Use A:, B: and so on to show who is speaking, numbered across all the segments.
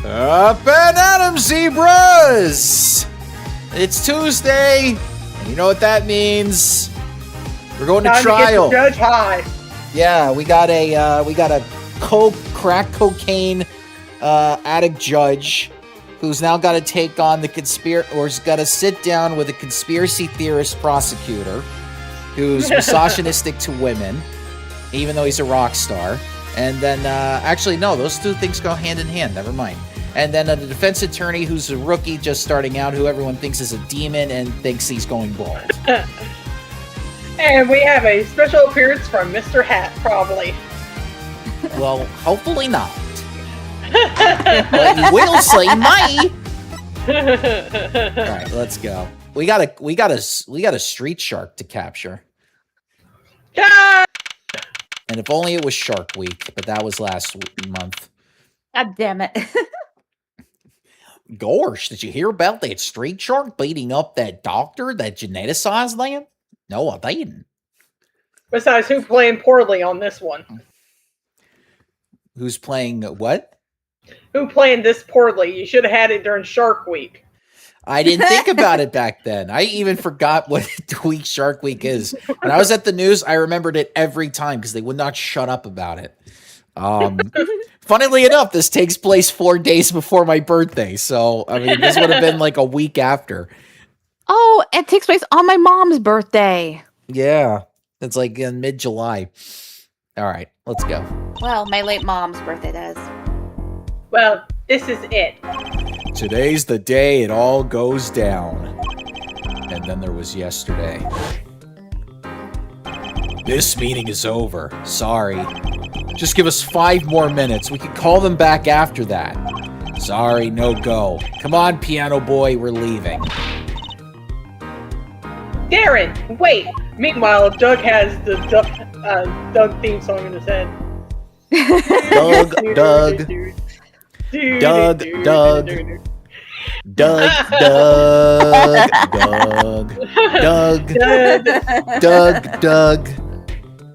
A: Up and at 'em, zebras! It's Tuesday, and you know what that means. We're going to trial.
B: To get the judge high.
A: Yeah, we got a crack cocaine addict judge who's now got to take on has got to sit down with a conspiracy theorist prosecutor who's misogynistic to women, even though he's a rock star. And then, actually, no, those two things go hand in hand. Never mind. And then the defense attorney who's a rookie just starting out, who everyone thinks is a demon and thinks he's going bald.
B: And we have a special appearance from Mr. Hat, probably.
A: Well, hopefully not. But you will say me. All right, let's go. We got a street shark to capture.
B: Yeah!
A: And if only it was Shark Week, but that was last month.
C: God damn it.
A: Gosh, did you hear about that street shark beating up that doctor that geneticized them? No, I didn't.
B: Besides, who's playing poorly on this one?
A: Who's playing what?
B: Who playing this poorly? You should have had it during Shark Week.
A: I didn't think about it back then. I even forgot what week Shark Week is. When I was at the news, I remembered it every time because they would not shut up about it. Funnily enough, this takes place 4 days before my birthday. So, I mean, this would have been like a week after.
C: Oh, it takes place on my mom's birthday.
A: Yeah. It's like in mid-July. All right, let's go.
C: Well, my late mom's birthday does.
B: Well, this is it.
A: Today's the day it all goes down. And then there was yesterday. This meeting is over. Sorry. Just give us 5 more minutes. We can call them back after that. Sorry, no go. Come on, piano boy, we're leaving.
B: Darren, wait! Meanwhile, Doug has the Doug theme song in his head.
A: Doug. Doug.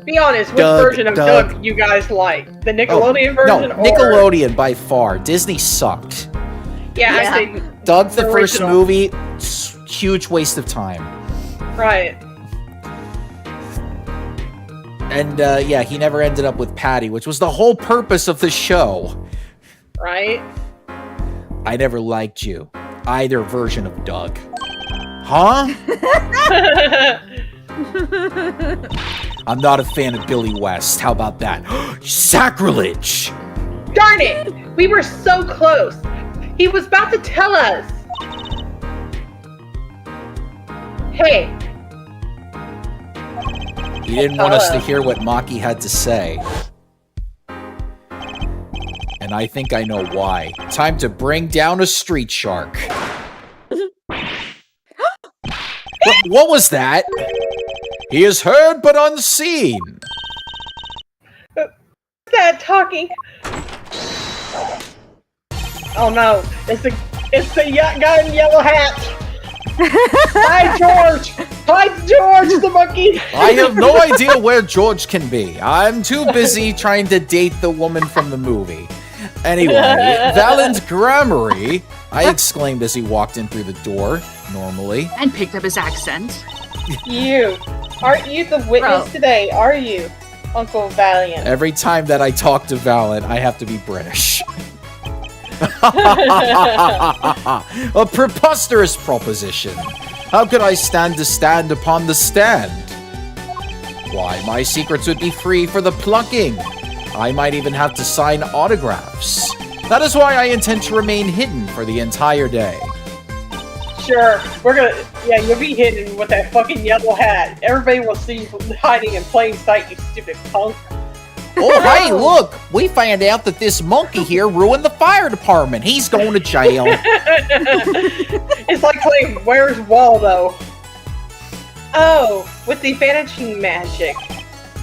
B: Be honest, which version of Doug you guys like? The Nickelodeon version?
A: No, Nickelodeon by far. Disney sucked.
B: Yeah, I think
A: Doug, the first movie, huge waste of time.
B: Right.
A: And, yeah, he never ended up with Patty, which was the whole purpose of the show.
B: Right?
A: I never liked you. Either version of Doug. Huh? I'm not a fan of Billy West. How about that? Sacrilege!
B: Darn it! We were so close. He was about to tell us. Hey.
A: He didn't want us to hear what Maki had to say. And I think I know why. Time to bring down a street shark. What was that? He is heard but unseen.
B: What's that talking? Oh no! It's the guy in the yellow hat. Hi, George. Hi, George, the monkey.
A: I have no idea where George can be. I'm too busy trying to date the woman from the movie. Anyway, Valent Grammary, I exclaimed as he walked in through the door, normally.
D: And picked up his accent.
B: You. Aren't you the witness today, are you, Uncle Valiant?
A: Every time that I talk to Valent, I have to be British. A preposterous proposition. How could I stand to stand upon the stand? Why, my secrets would be free for the plucking. I might even have to sign autographs. That is why I intend to remain hidden for the entire day.
B: Sure, you'll be hidden with that fucking yellow hat. Everybody will see you hiding in plain sight, you stupid punk.
A: Oh, hey, look! We found out that this monkey here ruined the fire department. He's going to jail.
B: It's like playing Where's Waldo? Oh, with the vanishing magic.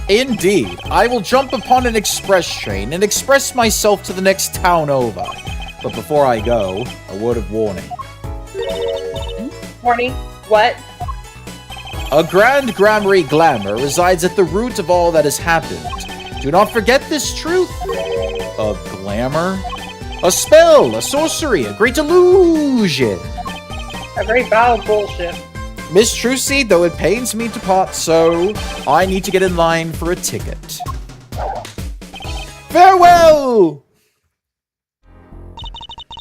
A: Indeed. I will jump upon an express train and express myself to the next town over. But before I go, a word of warning.
B: Warning? What?
A: A grand grammary glamour resides at the root of all that has happened. Do not forget this truth of glamour. A spell, a sorcery, a great illusion.
B: A very vile bullshit.
A: Miss Trucy, though it pains me to part so, I need to get in line for a ticket. Farewell!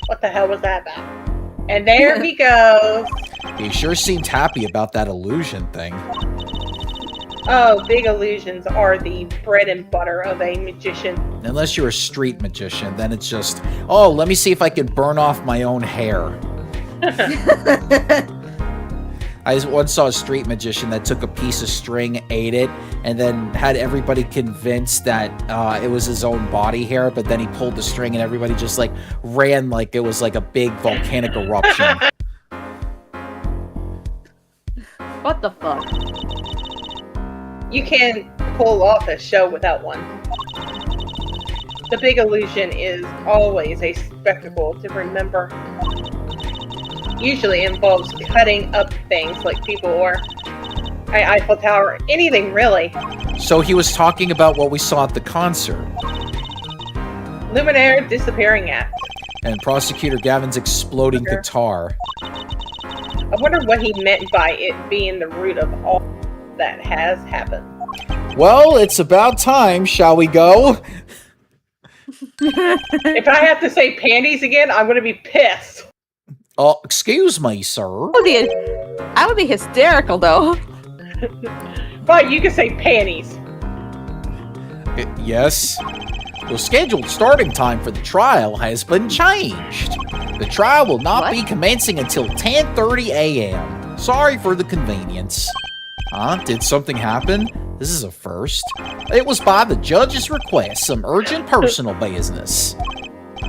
B: What the hell was that about? And there he goes.
A: He sure seemed happy about that illusion thing.
B: Oh, big illusions are the bread and butter of a magician.
A: Unless you're a street magician, then it's just, oh, let me see if I can burn off my own hair. I once saw a street magician that took a piece of string, ate it, and then had everybody convinced that it was his own body hair, but then he pulled the string and everybody just like ran like it was like a big volcanic eruption.
C: What the fuck?
B: You can pull off a show without one. The big illusion is always a spectacle to remember. Usually involves cutting up things like people or Eiffel Tower, anything really.
A: So he was talking about what we saw at the concert.
B: Luminaire disappearing act.
A: And Prosecutor Gavin's exploding guitar.
B: I wonder what he meant by it being the root of all that has happened.
A: Well, it's about time, shall we go?
B: If I have to say panties again, I'm gonna be pissed.
A: Oh, excuse me, sir.
C: I would be hysterical, though.
B: But you can say panties.
A: Yes. The scheduled starting time for the trial has been changed. The trial will not be commencing until 10:30 a.m. Sorry for the convenience. Huh? Did something happen? This is a first. It was by the judge's request, some urgent personal business.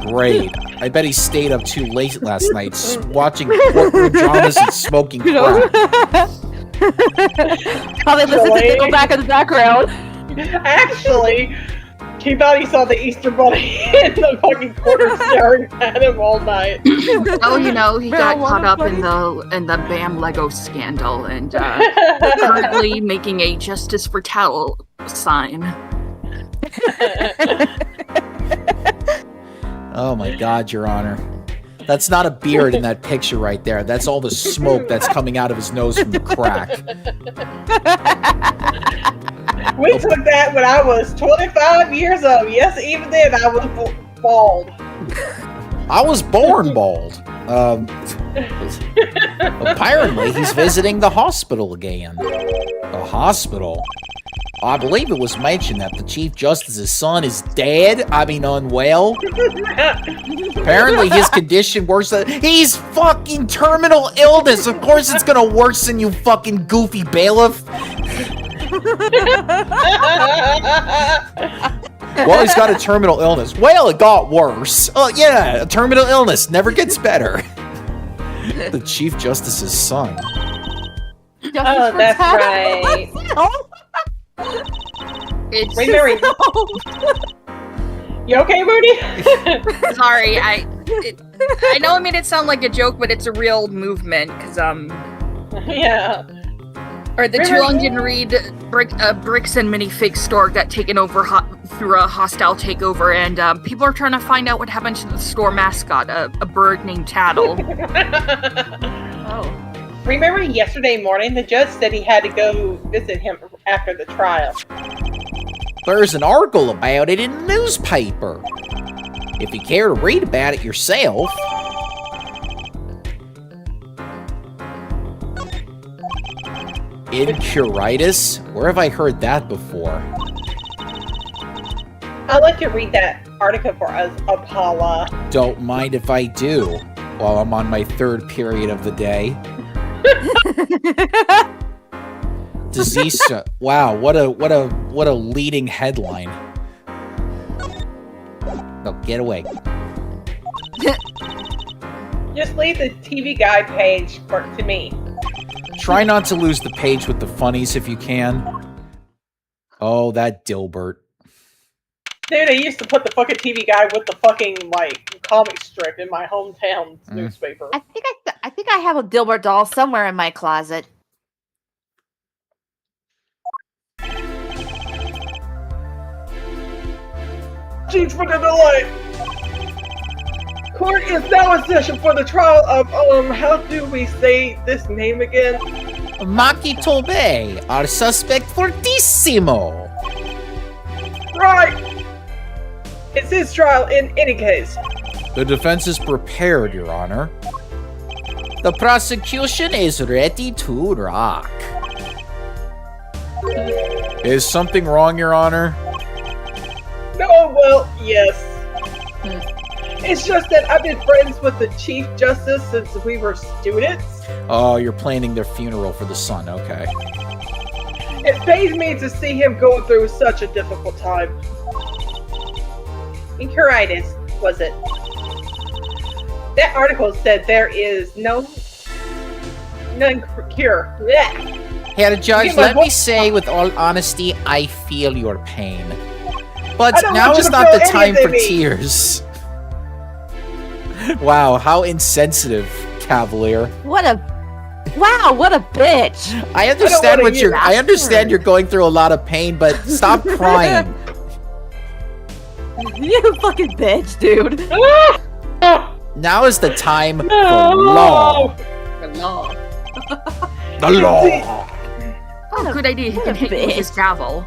A: Great. I bet he stayed up too late last night watching courtroom dramas and smoking crack.
C: Probably listen to Nickelback in the background.
B: Actually, he thought he saw the Easter Bunny in the fucking corner staring at him all night.
D: Oh, you know, he got caught up in the BAM Lego scandal and currently making a Justice for Towel sign.
A: Oh my God, Your Honor. That's not a beard in that picture right there. That's all the smoke that's coming out of his nose from the crack.
B: We took that when I was 25 years old. Yes, even then I was bald.
A: I was born bald. Apparently, he's visiting the hospital again. The hospital? I believe it was mentioned that the Chief Justice's son is dead. I mean, unwell. Apparently, his condition worsens. He's fucking terminal illness. Of course, it's gonna worsen, you fucking goofy bailiff. Well, he's got a terminal illness. Well, it got worse. Oh, yeah, a terminal illness never gets better. The Chief Justice's son.
B: Oh, that's right.
D: It's
B: Mary. You okay, Moody?
D: sorry, I know I made it sound like a joke, but it's a real movement because
B: Yeah.
D: or the Too Long Didn't Read bricks and minifig store got taken over through a hostile takeover, and people are trying to find out what happened to the store mascot, a bird named Tattle.
C: Oh.
B: Remember yesterday morning, the judge said he had to go visit him after the trial.
A: There's an article about it in the newspaper. If you care to read about it yourself. Incuritis? Where have I heard that before?
B: I'll let you read that article for us, Apollo.
A: Don't mind if I do, while I'm on my third period of the day. Disease. Wow, what a leading headline. No, get away.
B: Just leave the TV Guide page to me.
A: Try not to lose the page with the funnies if you can. Oh, that Dilbert.
B: Dude, I used to put the fucking TV Guide with the fucking, like, comic strip in my hometown newspaper.
C: I think I have a Dilbert doll somewhere in my closet.
B: Jeez, for the delay! Court is now in session for the trial of, how do we say this name again?
A: Maki Tobe, our suspect fortissimo.
B: Right! It's his trial in any case.
A: The defense is prepared, Your Honor. The prosecution is ready to rock. Is something wrong, Your Honor?
B: No, well, yes. It's just that I've been friends with the Chief Justice since we were students.
A: Oh, you're planning their funeral for the son, okay.
B: It pains me to see him going through such a difficult time. Incuritis, was it? That article said there is none cure. Blech.
A: Herr Judge,
B: Get my
A: let me
B: voice-
A: say with all honesty, I feel your pain. But
B: I don't
A: now
B: want you
A: is
B: to
A: not
B: feel
A: the time for
B: anything.
A: tears. Wow, how insensitive, Cavalier.
C: What a bitch.
A: I understand
B: wanna hear
A: I understand you're going through a lot of pain, but stop crying.
C: You fucking bitch, dude.
A: Now is the time for
B: No!
A: law.
D: The law.
A: The law.
C: What a-
D: Good idea. He
C: what
D: can
C: a
D: hit you with his
C: bitch.
D: gavel.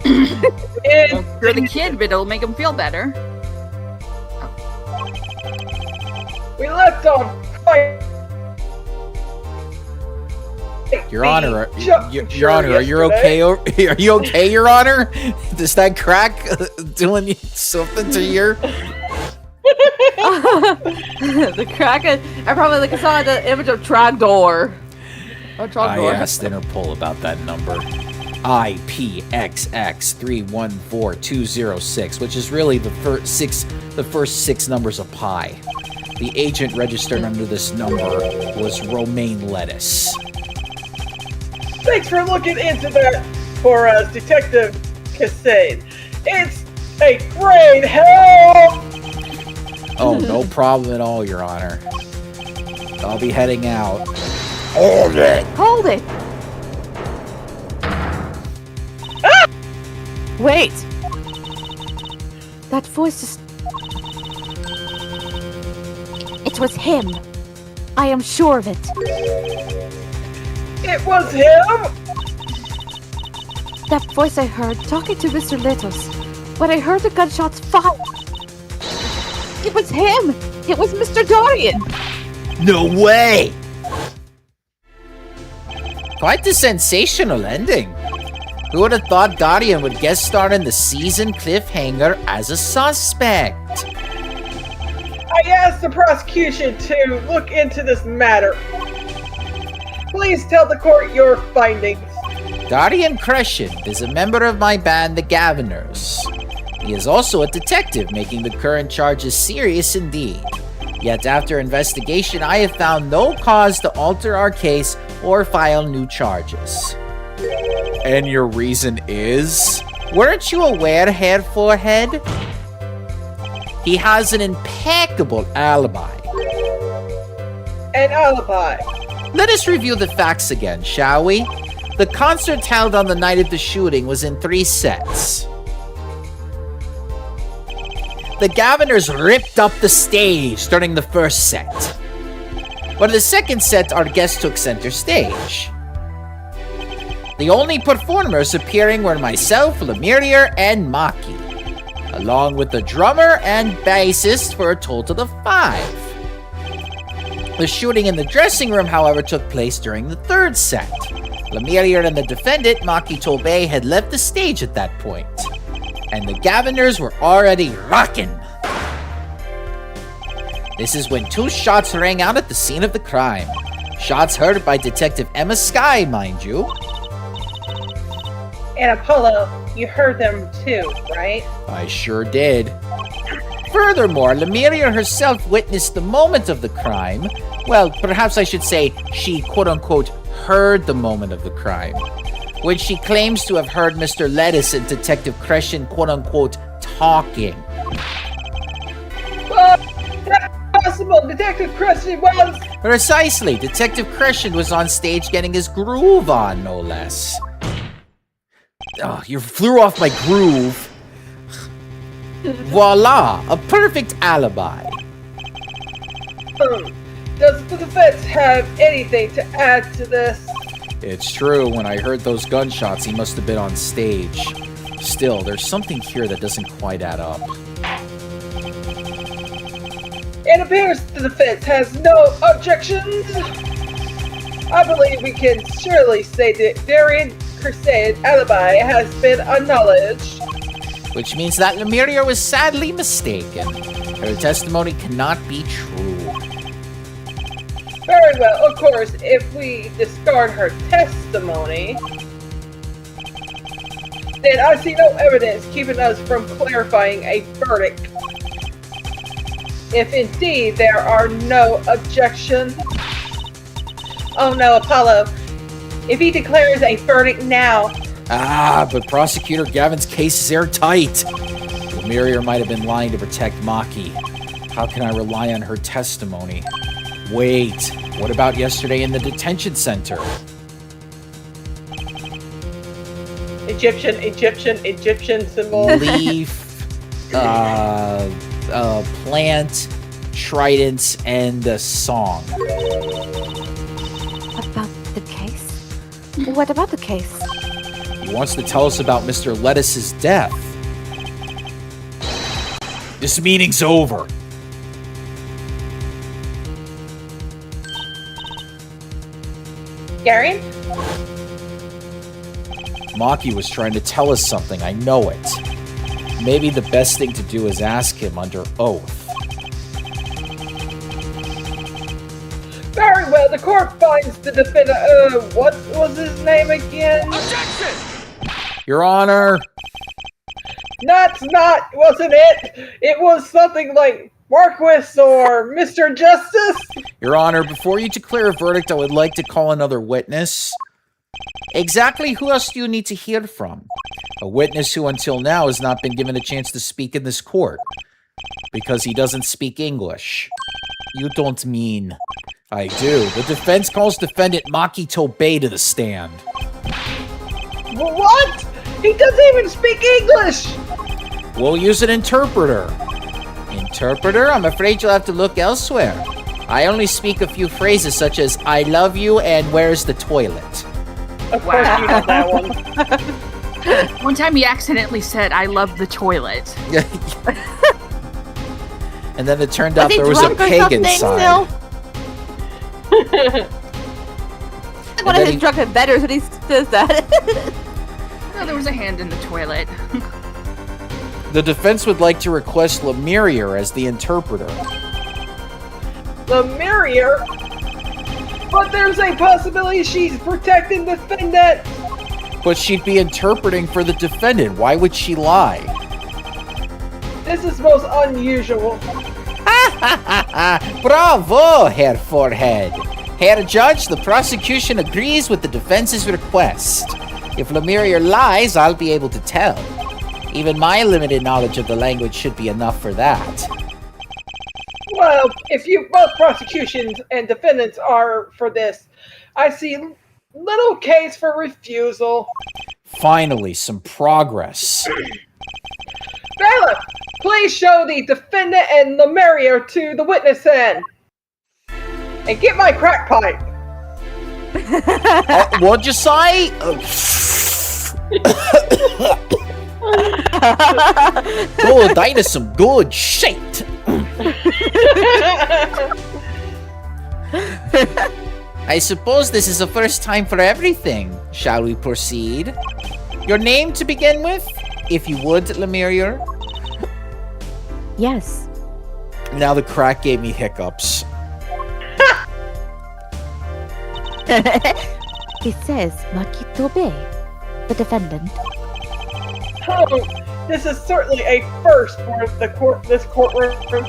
B: And
D: You're the kid, but it'll make him feel better.
B: we left on
A: Your Honor,
B: Ju-
A: Your Honor, are you
B: yesterday.
A: okay? Are you okay, Your Honor? Does that crack doing something to your?
C: The crack. I probably saw the image of Trogdor. Oh,
A: I
C: Trogdor.
A: asked Interpol about that number. IPXX314206, which is really the first six numbers of pi. The agent registered under this number was romaine lettuce.
B: Thanks for looking into that for us, Detective Casade. It's a great help!
A: Oh, no problem at all, Your Honor. I'll be heading out. Hold it!
C: Hold it. Wait. That voice is. It was him. I am sure of it.
B: It was him!
C: That voice I heard talking to Mr. Littles. When I heard the gunshots fire. It was him! It was Mr. Dorian!
A: No way! Quite the sensational ending. Who would have thought Guardian would guest star in the season cliffhanger as a suspect?
B: I asked the prosecution to look into this matter. Please tell the court your findings.
A: Guardian Crescent is a member of my band, the Gaviners. He is also a detective, making the current charges serious indeed. Yet after investigation, I have found no cause to alter our case or file new charges. And your reason is? Weren't you aware, Herr Forehead? He has an impeccable alibi.
B: An alibi.
A: Let us review the facts again, shall we? The concert held on the night of the shooting was in 3 sets. The Gaviners ripped up the stage during the first set. For the second set, our guests took center stage. The only performers appearing were myself, Lemurier, and Maki, along with the drummer and bassist for a total of 5. The shooting in the dressing room, however, took place during the third set. Lemurier and the defendant, Maki Tobe, had left the stage at that point, and the Gaviners were already rocking. This is when 2 shots rang out at the scene of the crime. Shots heard by Detective Emma Sky, mind you.
B: And Apollo, you heard them too, right?
A: I sure did. Furthermore, Lemurier herself witnessed the moment of the crime. Well, perhaps I should say she quote-unquote heard the moment of the crime, when she claims to have heard Mr. Lettuce and Detective Crescent quote-unquote talking.
B: That's possible. Detective Crescent was...
A: Precisely, Detective Crescent was on stage getting his groove on, no less. Oh, you flew off my groove. Voila! A perfect alibi.
B: Does the defense have anything to add to this?
A: It's true, when I heard those gunshots, he must have been on stage. Still, there's something here that doesn't quite add up.
B: It appears the defense has no objections. I believe we can surely say that Darian Crusade's alibi has been acknowledged.
A: Which means that Lemuria was sadly mistaken. Her testimony cannot be true.
B: Very well, of course, if we discard her testimony, then I see no evidence keeping us from clarifying a verdict. If indeed there are no objections. Oh no, Apollo. If he declares a verdict now.
A: Ah, but Prosecutor Gavin's case is airtight. Lemuria might have been lying to protect Maki. How can I rely on her testimony? Wait, what about yesterday in the detention center?
B: Egyptian symbol.
A: Leaf, plant, trident, and a song.
C: About the case? What about the case?
A: He wants to tell us about Mr. Lettuce's death. This meeting's over.
B: Gary?
A: Maki was trying to tell us something, I know it. Maybe the best thing to do is ask him under oath.
B: Very well, the court finds the defendant, what was his name again?
E: Objection!
A: Your Honor!
B: Wasn't it? It was something like Marquis or Mr. Justice?
A: Your Honor, before you declare a verdict, I would like to call another witness. Exactly who else do you need to hear from? A witness who until now has not been given a chance to speak in this court. Because he doesn't speak English. You don't mean... I do. The defense calls defendant Maki Tobey to the stand.
B: What? He doesn't even speak English!
A: We'll use an interpreter. Interpreter? I'm afraid you'll have to look elsewhere. I only speak a few phrases such as, I love you and where's the toilet?
B: Of course you know that one.
D: One time he accidentally said, I love the toilet.
A: And then it turned out
C: Was he
A: there was a
C: drunk or
A: pig
C: something
A: inside.
C: still? One of
A: then
C: his
A: he-
C: drunken betters when he says that.
D: No, there was a hand in the toilet.
A: The defense would like to request Lemuria as the interpreter.
B: Lemuria? But there's a possibility she's protecting the defendant!
A: But she'd be interpreting for the defendant. Why would she lie?
B: This is most unusual.
A: Bravo, Herr Forehead. Herr Judge, the prosecution agrees with the defense's request. If Lemuria lies, I'll be able to tell. Even my limited knowledge of the language should be enough for that.
B: Well, if you both prosecutions and defendants are for this, I see little case for refusal.
A: Finally, some progress.
B: Bailiff, please show the defendant and Lemuria to the witness stand. And get my crack pipe.
A: What'd you say? Good, that is some good shit. I suppose this is the first time for everything. Shall we proceed? Your name to begin with, if you would, Lemuria.
C: Yes.
A: Now the crack gave me hiccups.
C: He says Maki Tobey, the defendant.
B: Oh, this is certainly a first for this courtroom.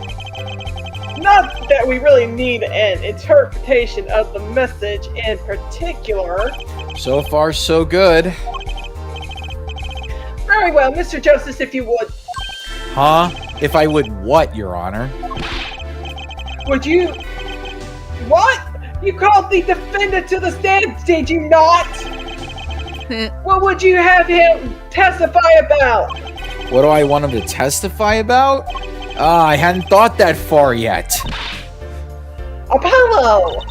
B: Not that we really need an interpretation of the message in particular.
A: So far, so good.
B: Very well, Mr. Justice, if you would.
A: Huh? If I would what, Your Honor?
B: Would you... What? You called the defendant to the stand, did you not? What would you have him testify about?
A: What do I want him to testify about? I hadn't thought that far yet.
B: Apollo!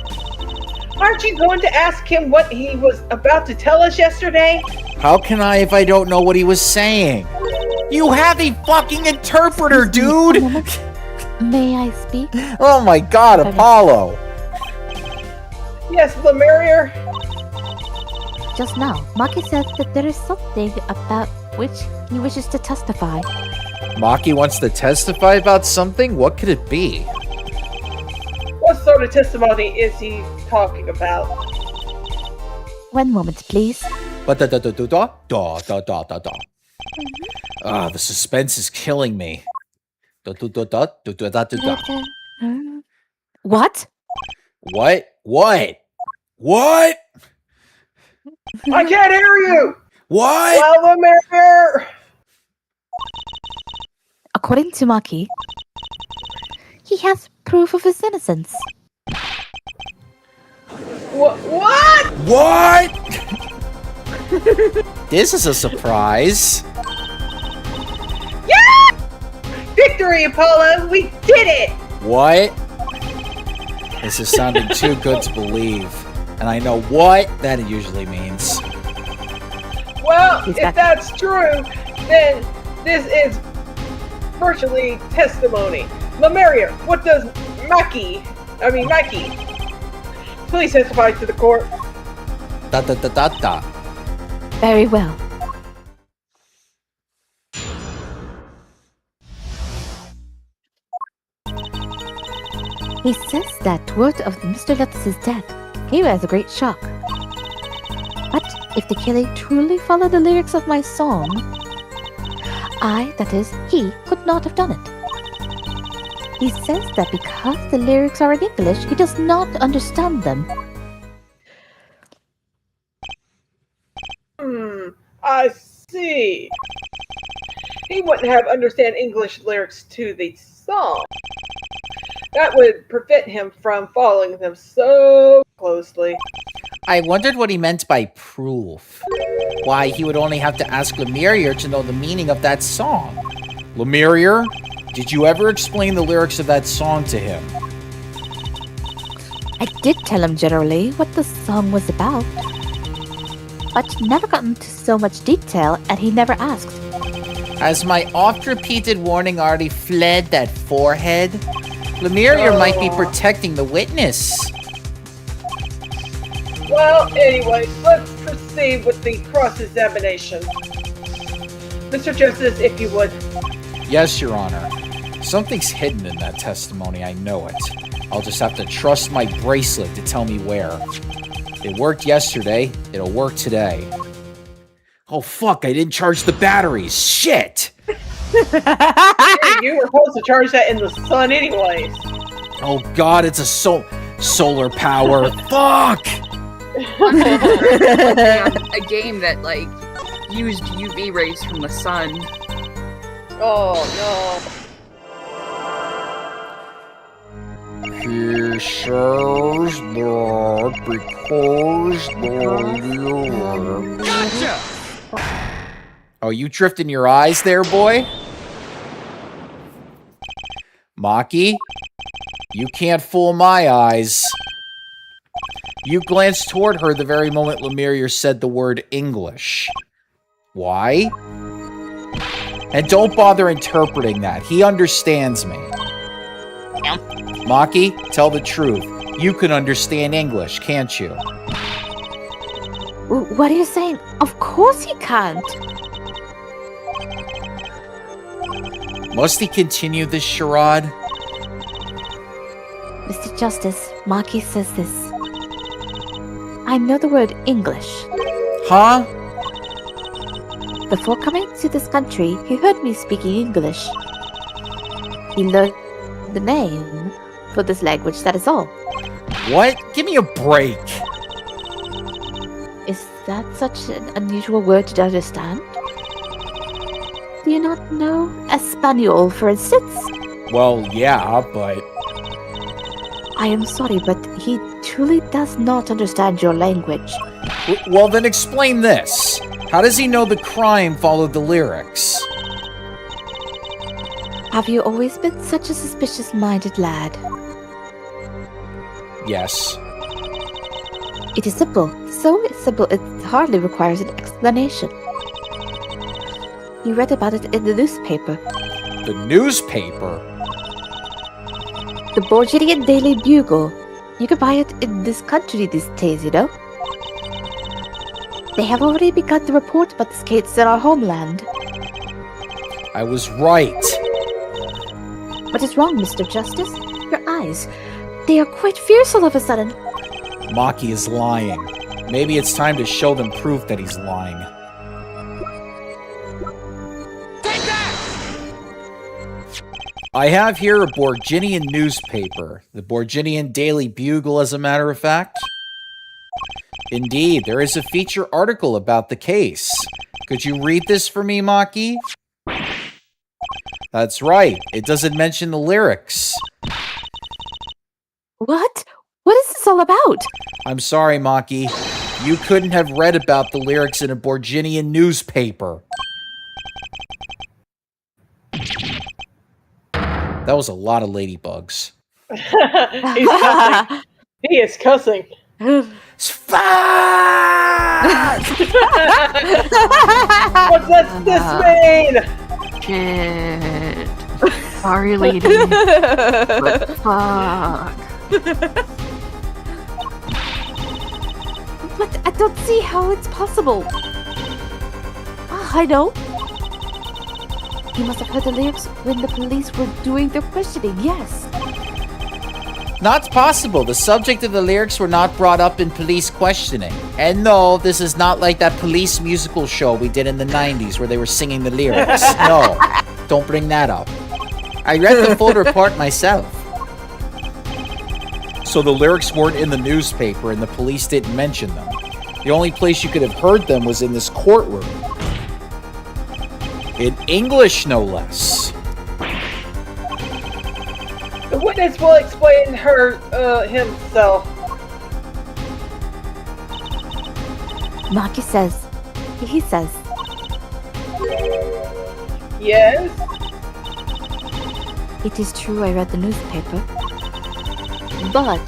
B: Aren't you going to ask him what he was about to tell us yesterday?
A: How can I if I don't know what he was saying? You have a fucking interpreter, dude!
C: May I speak?
A: Oh my god, Apollo!
B: Yes, Lemurier?
C: Just now, Maki said that there is something about which he wishes to testify.
A: Maki wants to testify about something? What could it be?
B: What sort of testimony is he talking about?
C: One moment, please.
A: The suspense is killing me.
C: What?
A: What? What?
B: I can't hear you!
A: What?
B: Well, Lemurier!
C: According to Maki, he has proof of his innocence.
B: What?
A: What? This is a surprise.
B: Yeah! Victory, Apollo! We did it!
A: What? This is sounding too good to believe. And I know what that usually means.
B: Well, if that's true, then this is virtually testimony. Lemurier, what does Mikey, please testify to the court.
C: Very well. He says that word of Mr. Letus's death came as a great shock. But if the killing truly followed the lyrics of my song, that is, he could not have done it. He says that because the lyrics are in English, he does not understand them.
B: I see. He wouldn't have understand English lyrics to the song. That would prevent him from following them so closely.
A: I wondered what he meant by proof. Why, he would only have to ask Lemurier to know the meaning of that song. Lemurier, did you ever explain the lyrics of that song to him?
C: I did tell him generally what the song was about, but never got into so much detail, and he never asked.
A: Has my oft-repeated warning already fled that forehead? Lemurier might be protecting the witness.
B: Well, anyway, let's proceed with the cross-examination. Mr. Justice, if you would.
A: Yes, Your Honor. Something's hidden in that testimony, I know it. I'll just have to trust my bracelet to tell me where. It worked yesterday, it'll work today. Oh fuck, I didn't charge the batteries. Shit!
B: Hey, you were supposed to charge that in the sun anyways.
A: Oh god, it's a solar power. Fuck!
D: A game that used UV rays from the sun.
B: Oh no.
A: He says that because the
D: Gotcha!
A: Oh, you drifting your eyes there, boy? Maki? You can't fool my eyes. You glanced toward her the very moment Lemurier said the word English. Why? And don't bother interpreting that. He understands me. Maki, tell the truth. You can understand English, can't you?
C: What are you saying? Of course he can't.
A: Must he continue this charade?
C: Mr. Justice, Maki says this. I know the word English.
A: Huh?
C: Before coming to this country, he heard me speaking English. He learned the name for this language, that is all.
A: What? Give me a break.
C: Is that such an unusual word to understand? Do you not know Espanol, for instance?
A: Well, yeah, but...
C: I am sorry, but he truly does not understand your language.
A: Well, then explain this. How does he know the crime followed the lyrics?
C: Have you always been such a suspicious-minded lad?
A: Yes.
C: It is simple. So simple it hardly requires an explanation. You read about it in the newspaper.
A: The newspaper?
C: The Borgidian Daily Bugle. You can buy it in this country these days, you know? They have already begun to report about this case in our homeland.
A: I was right.
C: What is wrong, Mr. Justice? Your eyes. They are quite fierce all of a sudden.
A: Maki is lying. Maybe it's time to show them proof that he's lying. Take that! I have here a Borginian newspaper. The Borginian Daily Bugle, as a matter of fact. Indeed, there is a feature article about the case. Could you read this for me, Maki? That's right. It doesn't mention the lyrics.
C: What? What is this all about?
A: I'm sorry, Maki. You couldn't have read about the lyrics in a Borginian newspaper. That was a lot of ladybugs.
B: He's cussing. He is cussing. What does this mean?
D: Shit. Sorry, lady. But fuck.
C: But I don't see how it's possible. I know. You must have heard the lyrics when the police were doing their questioning, yes.
A: Not possible. The subject of the lyrics were not brought up in police questioning. And no, this is not like that police musical show we did in the 90s where they were singing the lyrics. No, don't bring that up. I read the full report myself. So the lyrics weren't in the newspaper and the police didn't mention them. The only place you could have heard them was in this courtroom. In English, no less.
B: The witness will explain himself.
C: Maki says. He says.
B: Yes?
C: It is true I read the newspaper. But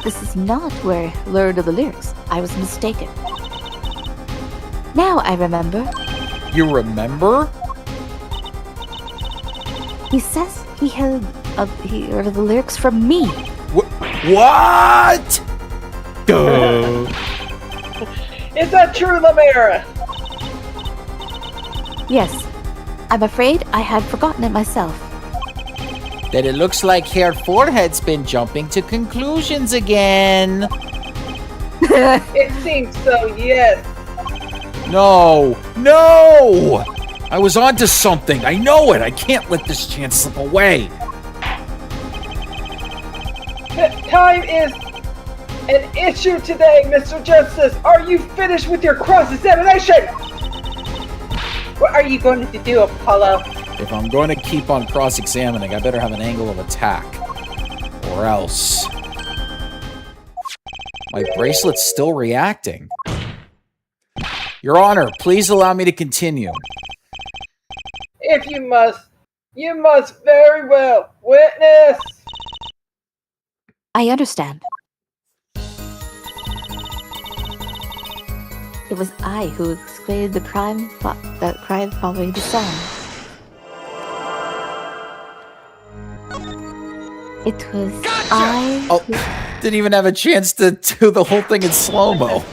C: this is not where I learned of the lyrics. I was mistaken. Now I remember.
A: You remember?
C: He says he heard the lyrics from me.
A: What? Duh.
B: Is that true, Lamera?
C: Yes. I'm afraid I had forgotten it myself.
A: Then it looks like Herr Forehead's been jumping to conclusions again.
B: It seems so, yes.
A: No! No! I was onto something. I know it. I can't let this chance slip away.
B: Time is an issue today, Mr. Justice. Are you finished with your cross-examination? What are you going to do, Apollo?
A: If I'm going to keep on cross-examining, I better have an angle of attack. Or else. My bracelet's still reacting. Your Honor, please allow me to continue.
B: If you must very well. Witness!
C: I understand. It was I who explained the crime following the song. It was I.
A: Oh, didn't even have a chance to do the whole thing in slow-mo.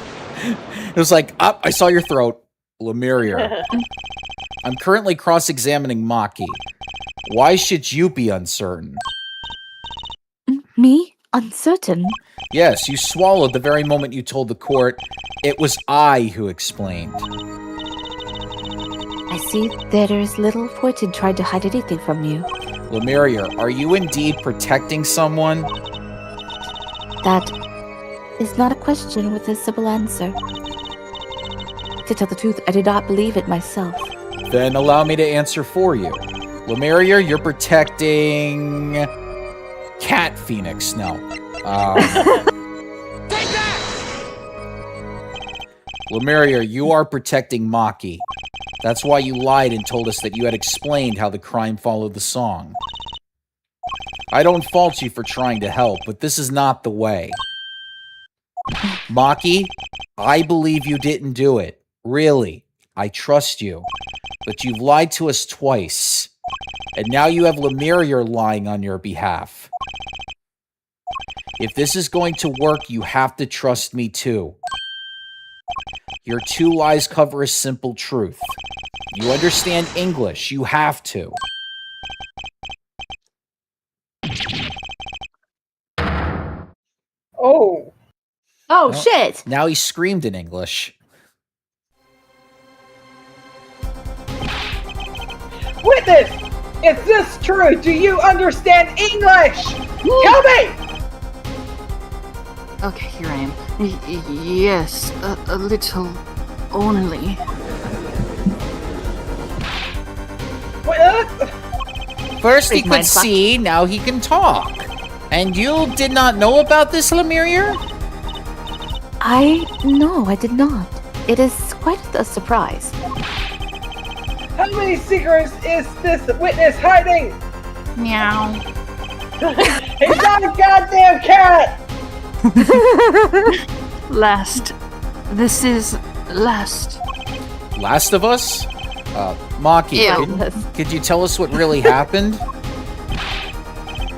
A: It was like, up, I saw your throat. Lemurier. I'm currently cross-examining Maki. Why should you be uncertain?
C: Me? Uncertain?
A: Yes, you swallowed the very moment you told the court it was I who explained.
C: I see there is little point in trying to hide anything from you.
A: Lemurier, are you indeed protecting someone?
C: That is not a question with a simple answer. To tell the truth, I did not believe it myself.
A: Then allow me to answer for you. Lemurier, you're protecting... Cat Phoenix, no. Take that! Lemurier, you are protecting Maki. That's why you lied and told us that you had explained how the crime followed the song. I don't fault you for trying to help, but this is not the way. Maki, I believe you didn't do it. Really. I trust you. But you've lied to us twice. And now you have Lemurier lying on your behalf. If this is going to work, you have to trust me too. Your two lies cover a simple truth. You understand English. You have to.
B: Oh.
C: Oh,
A: Well,
C: shit!
A: Now he screamed in English.
B: Witness! Is this true? Do you understand English? Tell me!
D: Okay, here I am. Yes, a little only.
A: First he
C: Where's my
A: could see, now he can talk. And you did not know about this, Lemurier?
C: No, I did not. It is quite a surprise.
B: How many secrets is this witness hiding?
D: Meow.
B: He's not a goddamn cat!
D: Last. This is last.
A: Last of Us? Maki,
D: Ew.
A: could you tell us what really happened?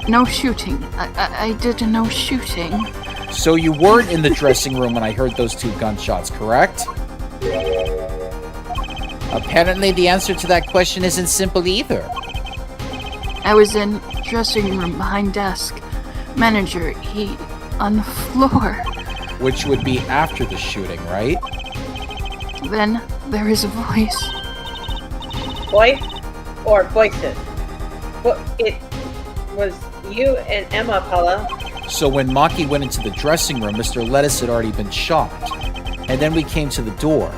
D: No shooting. I did no shooting.
A: So you weren't in the dressing room when I heard those two gunshots, correct? Apparently the answer to that question isn't simple either.
D: I was in dressing room behind desk. Manager, he on the floor.
A: Which would be after the shooting, right?
D: Then there is a voice.
B: Voice or voices? Well, it was you and Emma, Paula.
A: So when Maki went into the dressing room, Mr. Lettuce had already been shot. And then we came to the door.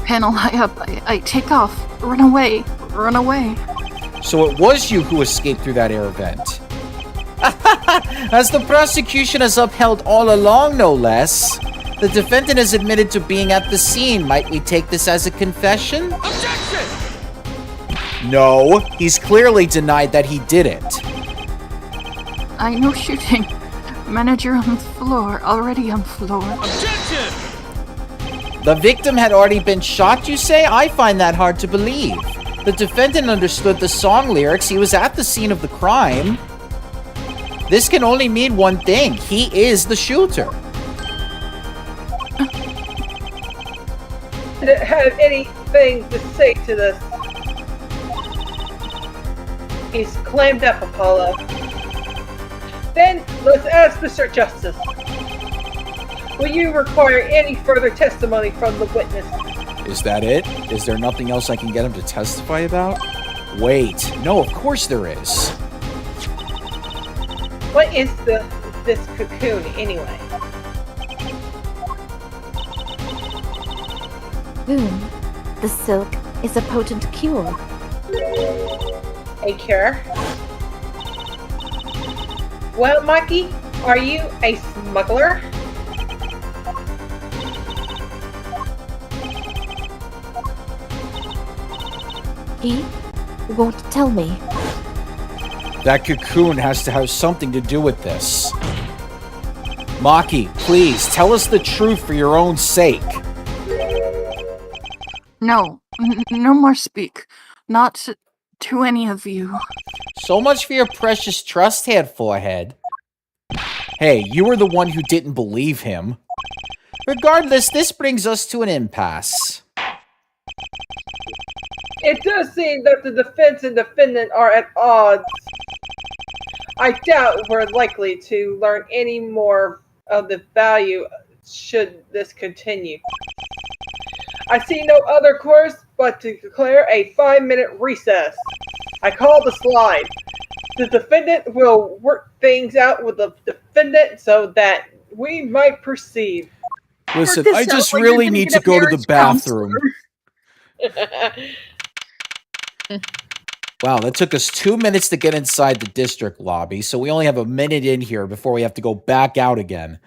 D: Panel high up. I take off. Run away. Run away.
A: So it was you who escaped through that air vent. As the prosecution has upheld all along, no less. The defendant has admitted to being at the scene. Might we take this as a confession? Objection! No, he's clearly denied that he did it.
D: I no shooting. Manager on the floor. Already on floor.
A: Objection! The victim had already been shot, you say? I find that hard to believe. The defendant understood the song lyrics. He was at the scene of the crime. This can only mean one thing. He is the shooter.
B: Did it have anything to say to this? He's clammed up, Apollo. Then, let's ask Mr. Justice. Will you require any further testimony from the witness?
A: Is that it? Is there nothing else I can get him to testify about? Wait. No, of course there is.
B: What is this cocoon, anyway?
C: The silk is a potent cure.
B: A cure? Well, Maki, are you a smuggler?
C: He won't tell me.
A: That cocoon has to have something to do with this. Maki, please, tell us the truth for your own sake.
D: No. No more speak. Not to any of you.
A: So much for your precious trust, Head Forehead. Hey, you were the one who didn't believe him. Regardless, this brings us to an impasse.
B: It does seem that the defense and defendant are at odds. I doubt we're likely to learn any more of the value should this continue. I see no other course but to declare a 5-minute recess. I call the slide. The defendant will work things out with the defendant so that we might proceed.
A: Listen,
D: This
A: I
D: sounds
A: just
D: like
A: really
D: you're
A: need
D: gonna
A: to go to
D: get a
A: the bathroom.
B: Well,
A: Wow, that took us 2 minutes to get inside the district lobby, so we only have a minute in here before we have to go back out again.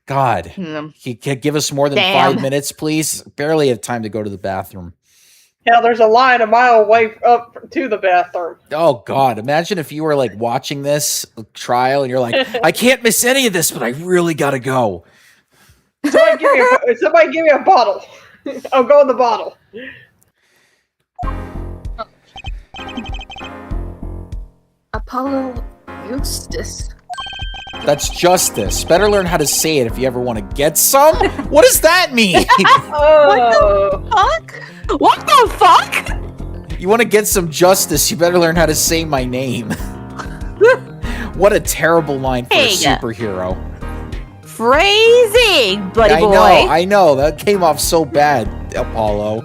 A: God, he could give us more than
C: Damn.
A: 5 minutes, please. Barely have time to go to the bathroom.
B: Hell, there's a line a mile away up to the bathroom.
A: Oh God, imagine if you were like watching this trial and you're like, I can't miss any of this, but I really gotta go.
B: Somebody give me a bottle. I'll go in the bottle.
D: Apollo Eustace.
A: That's justice. Better learn how to say it if you ever want to get some. What does that mean?
B: Oh.
C: Fuck? What the fuck?
A: You want to get some justice, you better learn how to say my name. What a terrible line for a superhero.
C: Phrasing, buddy boy.
A: I know. That came off so bad, Apollo.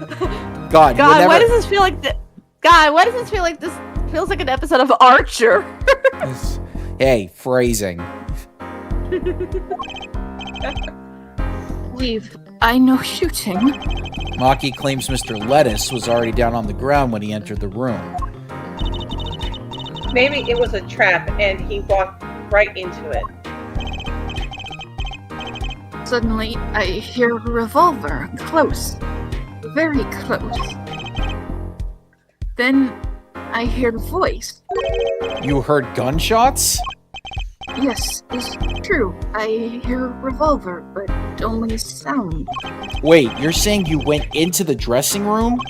A: God,
C: why does this feel like God, why does this feel like this feels like an episode of Archer?
A: Hey, phrasing.
D: Leave. I know shooting.
A: Maki claims Mr. Lettuce was already down on the ground when he entered the room.
B: Maybe it was a trap and he walked right into it.
D: Suddenly, I hear a revolver. Close. Very close. Then, I hear a voice.
A: You heard gunshots?
D: Yes, it's true. I hear a revolver, but only a sound.
A: Wait, you're saying you went into the dressing room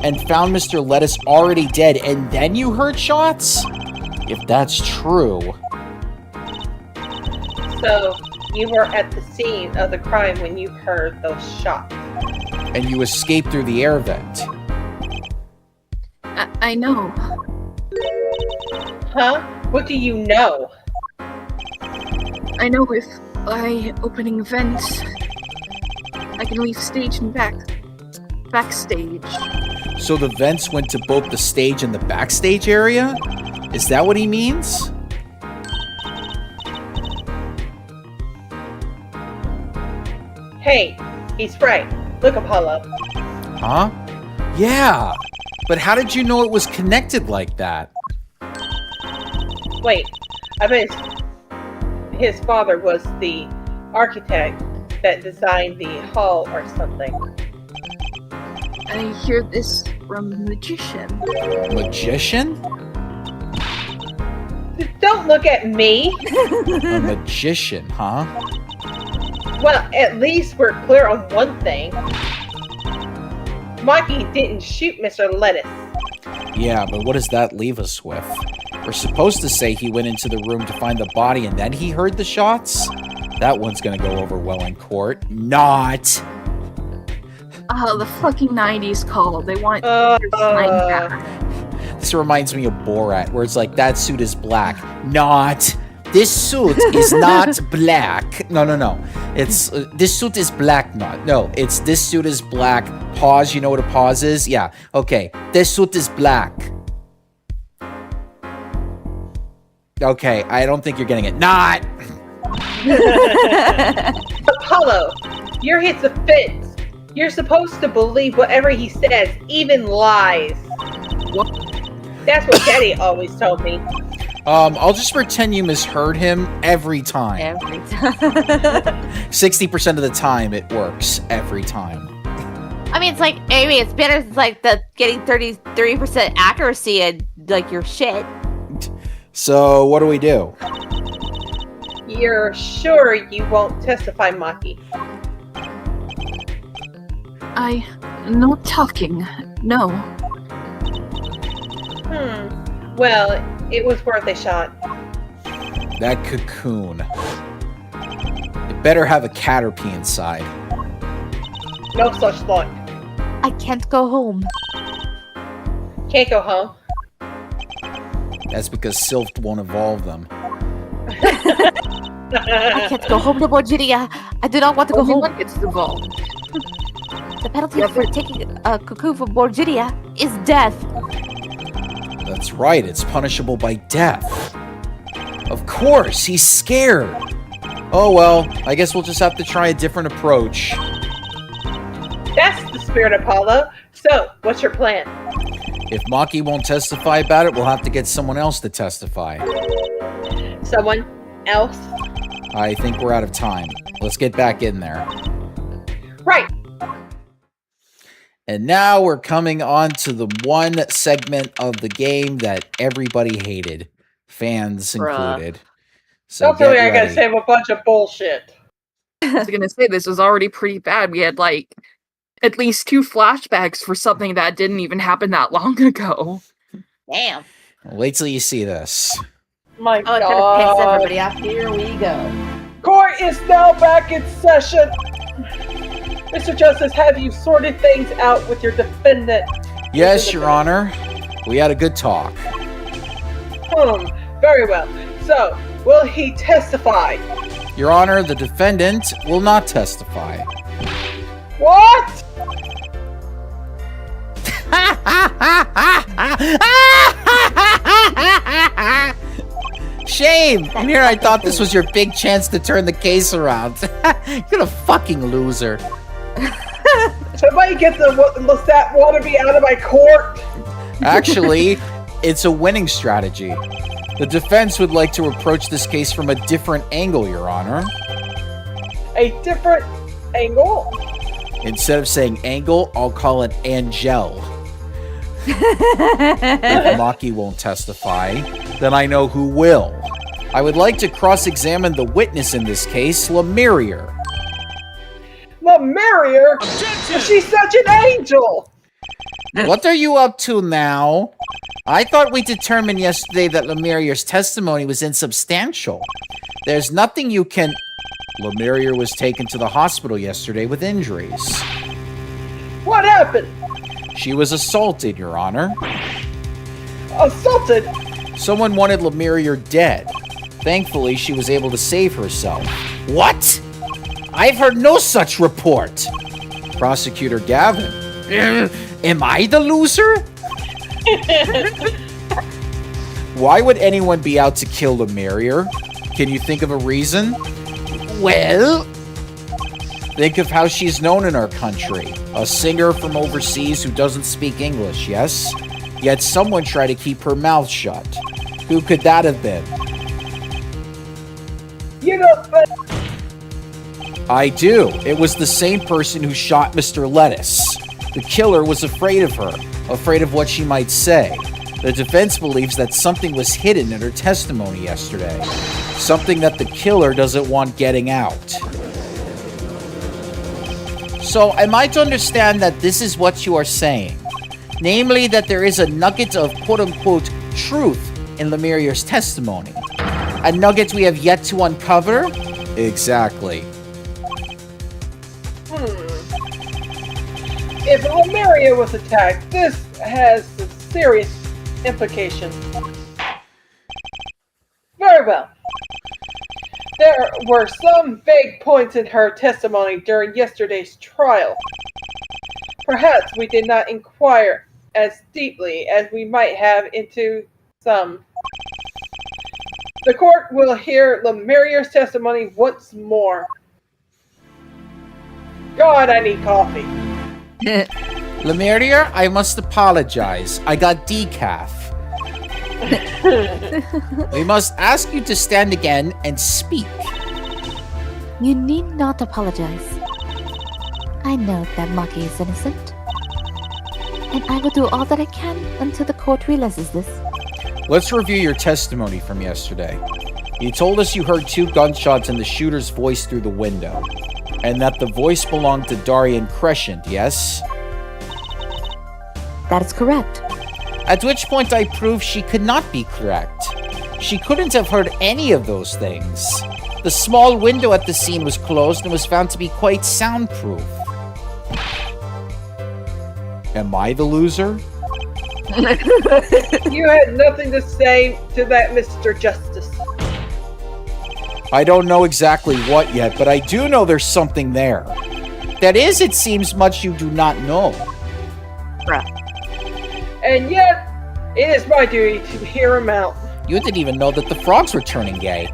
A: and found Mr. Lettuce already dead and then you heard shots? If that's true...
B: So, you were at the scene of the crime when you heard those shots.
A: And you escaped through the air vent.
D: I know.
B: Huh? What do you know?
D: I know if by opening vents, I can leave stage and backstage.
A: So the vents went to both the stage and the backstage area? Is that what he means?
B: Hey, he's right. Look, Apollo.
A: Huh? Yeah. But how did you know it was connected like that?
B: Wait, I bet his father was the architect that designed the hall or something.
D: I hear this from a magician.
A: Magician?
B: Don't look at me!
A: A magician, huh?
B: Well, at least we're clear on one thing. Maki didn't shoot Mr. Lettuce.
A: Yeah, but what does that leave us with? We're supposed to say he went into the room to find the body and then he heard the shots? That one's gonna go over well in court. Not!
D: The fucking 90s call. They want their sign back.
A: This reminds me of Borat, where it's like, that suit is black. Not! This suit is not black. No. It's, this suit is black, not. No, it's, this suit is black. Pause, you know what a pause is? Yeah, okay. This suit is black. Okay, I don't think you're getting it. Not!
B: Apollo, your hit's a fit. You're supposed to believe whatever he says, even lies.
D: What?
B: That's what Daddy always told me.
A: I'll just pretend you misheard him every time.
C: Every time.
A: 60% of the time, it works. Every time.
C: I mean, it's like, it's better. It's like the getting 30% accuracy and like your shit.
A: So, what do we do?
B: You're sure you won't testify, Maki?
D: No talking. No.
B: Well, it was worth a shot.
A: That cocoon. It better have a caterpie inside.
B: No such luck.
C: I can't go home.
B: Can't go home.
A: That's because Sylph won't evolve them.
C: I can't go home to Borginia. I do not want to go home.
D: Everyone gets involved.
C: The penalty for taking a cocoon from Borginia is death.
A: That's right, it's punishable by death. Of course, he's scared. Oh well, I guess we'll just have to try a different approach.
B: That's the spirit, Apollo. So, what's your plan?
A: If Maki won't testify about it, we'll have to get someone else to testify.
B: Someone else?
A: I think we're out of time. Let's get back in there.
B: Right.
A: And now we're coming on to the one segment of the game that everybody hated, fans included. So
B: Don't tell me I gotta
A: ready.
B: save a bunch of bullshit.
D: I was gonna say this was already pretty bad. We had like at least 2 flashbacks for something that didn't even happen that long ago.
C: Damn.
A: Wait till you see this.
B: My
C: Oh, it could have pissed
B: God.
C: everybody off. Here we go.
B: Court is now back in session. Mr. Justice, have you sorted things out with your defendant?
A: Yes, Your Honor. We had a good talk.
B: Very well. So, will he testify?
A: Your Honor, the defendant will not testify.
B: What?
A: Shame! And here I thought this was your big chance to turn the case around. You're a fucking loser.
B: Somebody get that wannabe out of my court.
A: Actually, it's a winning strategy. The defense would like to approach this case from a different angle, Your Honor.
B: A different angle?
A: Instead of saying angle, I'll call it Angel. If Maki won't testify, then I know who will. I would like to cross-examine the witness in this case, Lemurier.
B: Lemurier? She's such an angel!
A: What are you up to now? I thought we determined yesterday that Lemirier's testimony was insubstantial. There's nothing you can... Lemurier was taken to the hospital yesterday with injuries.
B: What happened?
A: She was assaulted, Your Honor.
B: Assaulted?
A: Someone wanted Lemurier dead. Thankfully, she was able to save herself. What? I've heard no such report. Prosecutor Gavin. Am I the loser? Why would anyone be out to kill Lemurier? Can you think of a reason? Well... Think of how she's known in our country. A singer from overseas who doesn't speak English, yes? Yet someone tried to keep her mouth shut. Who could that have been?
B: You know, but...
A: I do. It was the same person who shot Mr. Lettuce. The killer was afraid of her, afraid of what she might say. The defense believes that something was hidden in her testimony yesterday. Something that the killer doesn't want getting out. So, am I to understand that this is what you are saying? Namely, that there is a nugget of quote-unquote truth in Lemirier's testimony. A nugget we have yet to uncover? Exactly.
B: If Lemuria was attacked, this has some serious implications. Very well. There were some vague points in her testimony during yesterday's trial. Perhaps we did not inquire as deeply as we might have into some. The court will hear Lemurier's testimony once more. God, I need coffee.
A: Lemurier, I must apologize. I got decaf. We must ask you to stand again and speak.
C: You need not apologize. I know that Maki is innocent. And I will do all that I can until the court realizes this.
A: Let's review your testimony from yesterday. You told us you heard 2 gunshots and the shooter's voice through the window. And that the voice belonged to Darian Crescent, yes?
C: That is correct.
A: At which point I proved she could not be correct. She couldn't have heard any of those things. The small window at the scene was closed and was found to be quite soundproof. Am I the loser?
B: You had nothing to say to that, Mr. Justice.
A: I don't know exactly what yet, but I do know there's something there. That is, it seems much you do not know.
B: And yet, it is my duty to hear him out.
A: You didn't even know that the frogs were turning gay.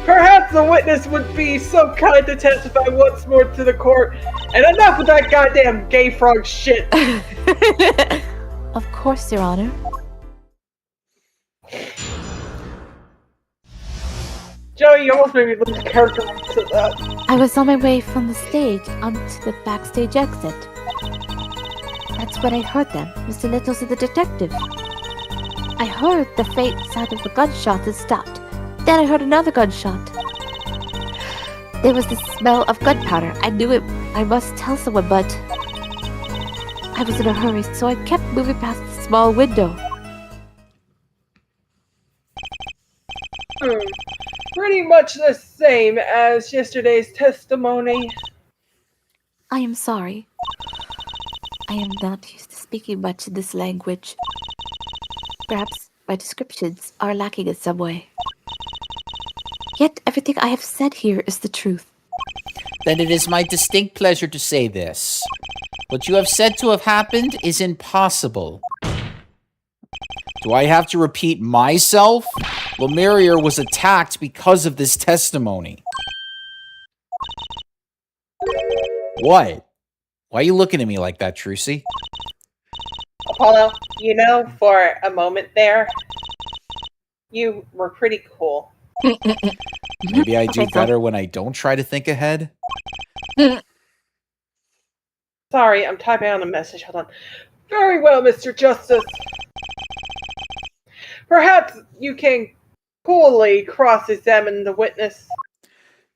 B: Perhaps the witness would be so kind to testify once more to the court. And enough with that goddamn gay frog shit.
C: Of course, Your Honor.
B: you almost made me lose character to that.
C: I was on my way from the stage onto the backstage exit. That's when I heard them, Mr. Littles and the detective. I heard the faint sound of a gunshot and stopped. Then I heard another gunshot. There was the smell of gunpowder. I knew it. I must tell someone, but I was in a hurry, so I kept moving past the small window.
B: Pretty much the same as yesterday's testimony.
C: I am sorry. I am not used to speaking much in this language. Perhaps my descriptions are lacking in some way. Yet everything I have said here is the truth.
A: Then it is my distinct pleasure to say this. What you have said to have happened is impossible. Do I have to repeat myself? Lemurier was attacked because of this testimony. What? Why are you looking at me like that, Trucy?
B: Apollo, you know, for a moment there, you were pretty cool.
A: Maybe I do better when I don't try to think ahead.
B: Sorry, I'm typing on a message. Hold on. Very well, Mr. Justice. Perhaps you can coolly cross-examine the witness.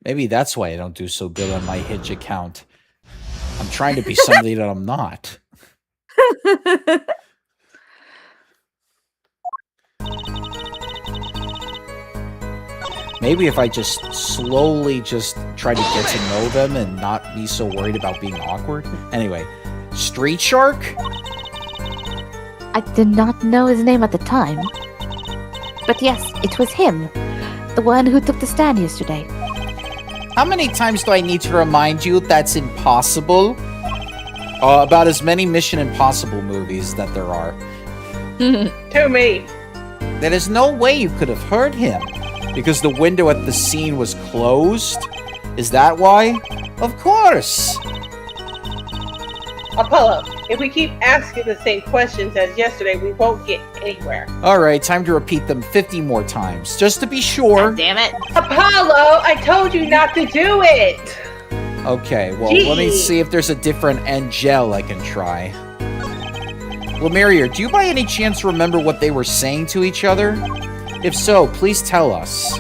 A: Maybe that's why I don't do so good on my Hitch account. I'm trying to be somebody that I'm not. Maybe if I just slowly just try to get to know them and not be so worried about being awkward. Anyway, Street Shark?
C: I did not know his name at the time. But yes, it was him. The one who took the stand yesterday.
A: How many times do I need to remind you that's impossible? About as many Mission Impossible movies that there are.
B: To me.
A: There is no way you could have heard him. Because the window at the scene was closed? Is that why? Of course!
B: Apollo, if we keep asking the same questions as yesterday, we won't get anywhere.
A: Alright, time to repeat them 50 more times, just to be sure.
D: God damn it.
B: Apollo, I told you not to do it!
A: Okay, well,
B: Gee.
A: let me see if there's a different Angel I can try. Lemurier, do you by any chance remember what they were saying to each other? If so, please tell us.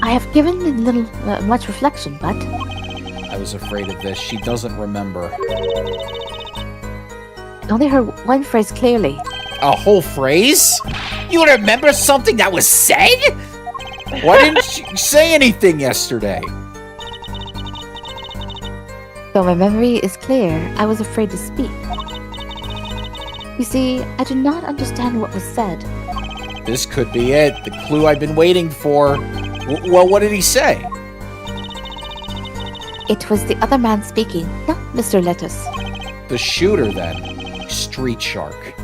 C: I have given a little much reflection, but
A: I was afraid of this. She doesn't remember.
C: I only heard one phrase clearly.
A: A whole phrase? You remember something that was said? Why didn't you say anything yesterday?
C: Though my memory is clear, I was afraid to speak. You see, I do not understand what was said.
A: This could be it. The clue I've been waiting for. Well, what did he say?
C: It was the other man speaking, not Mr. Lettuce.
A: The shooter, then. Street Shark.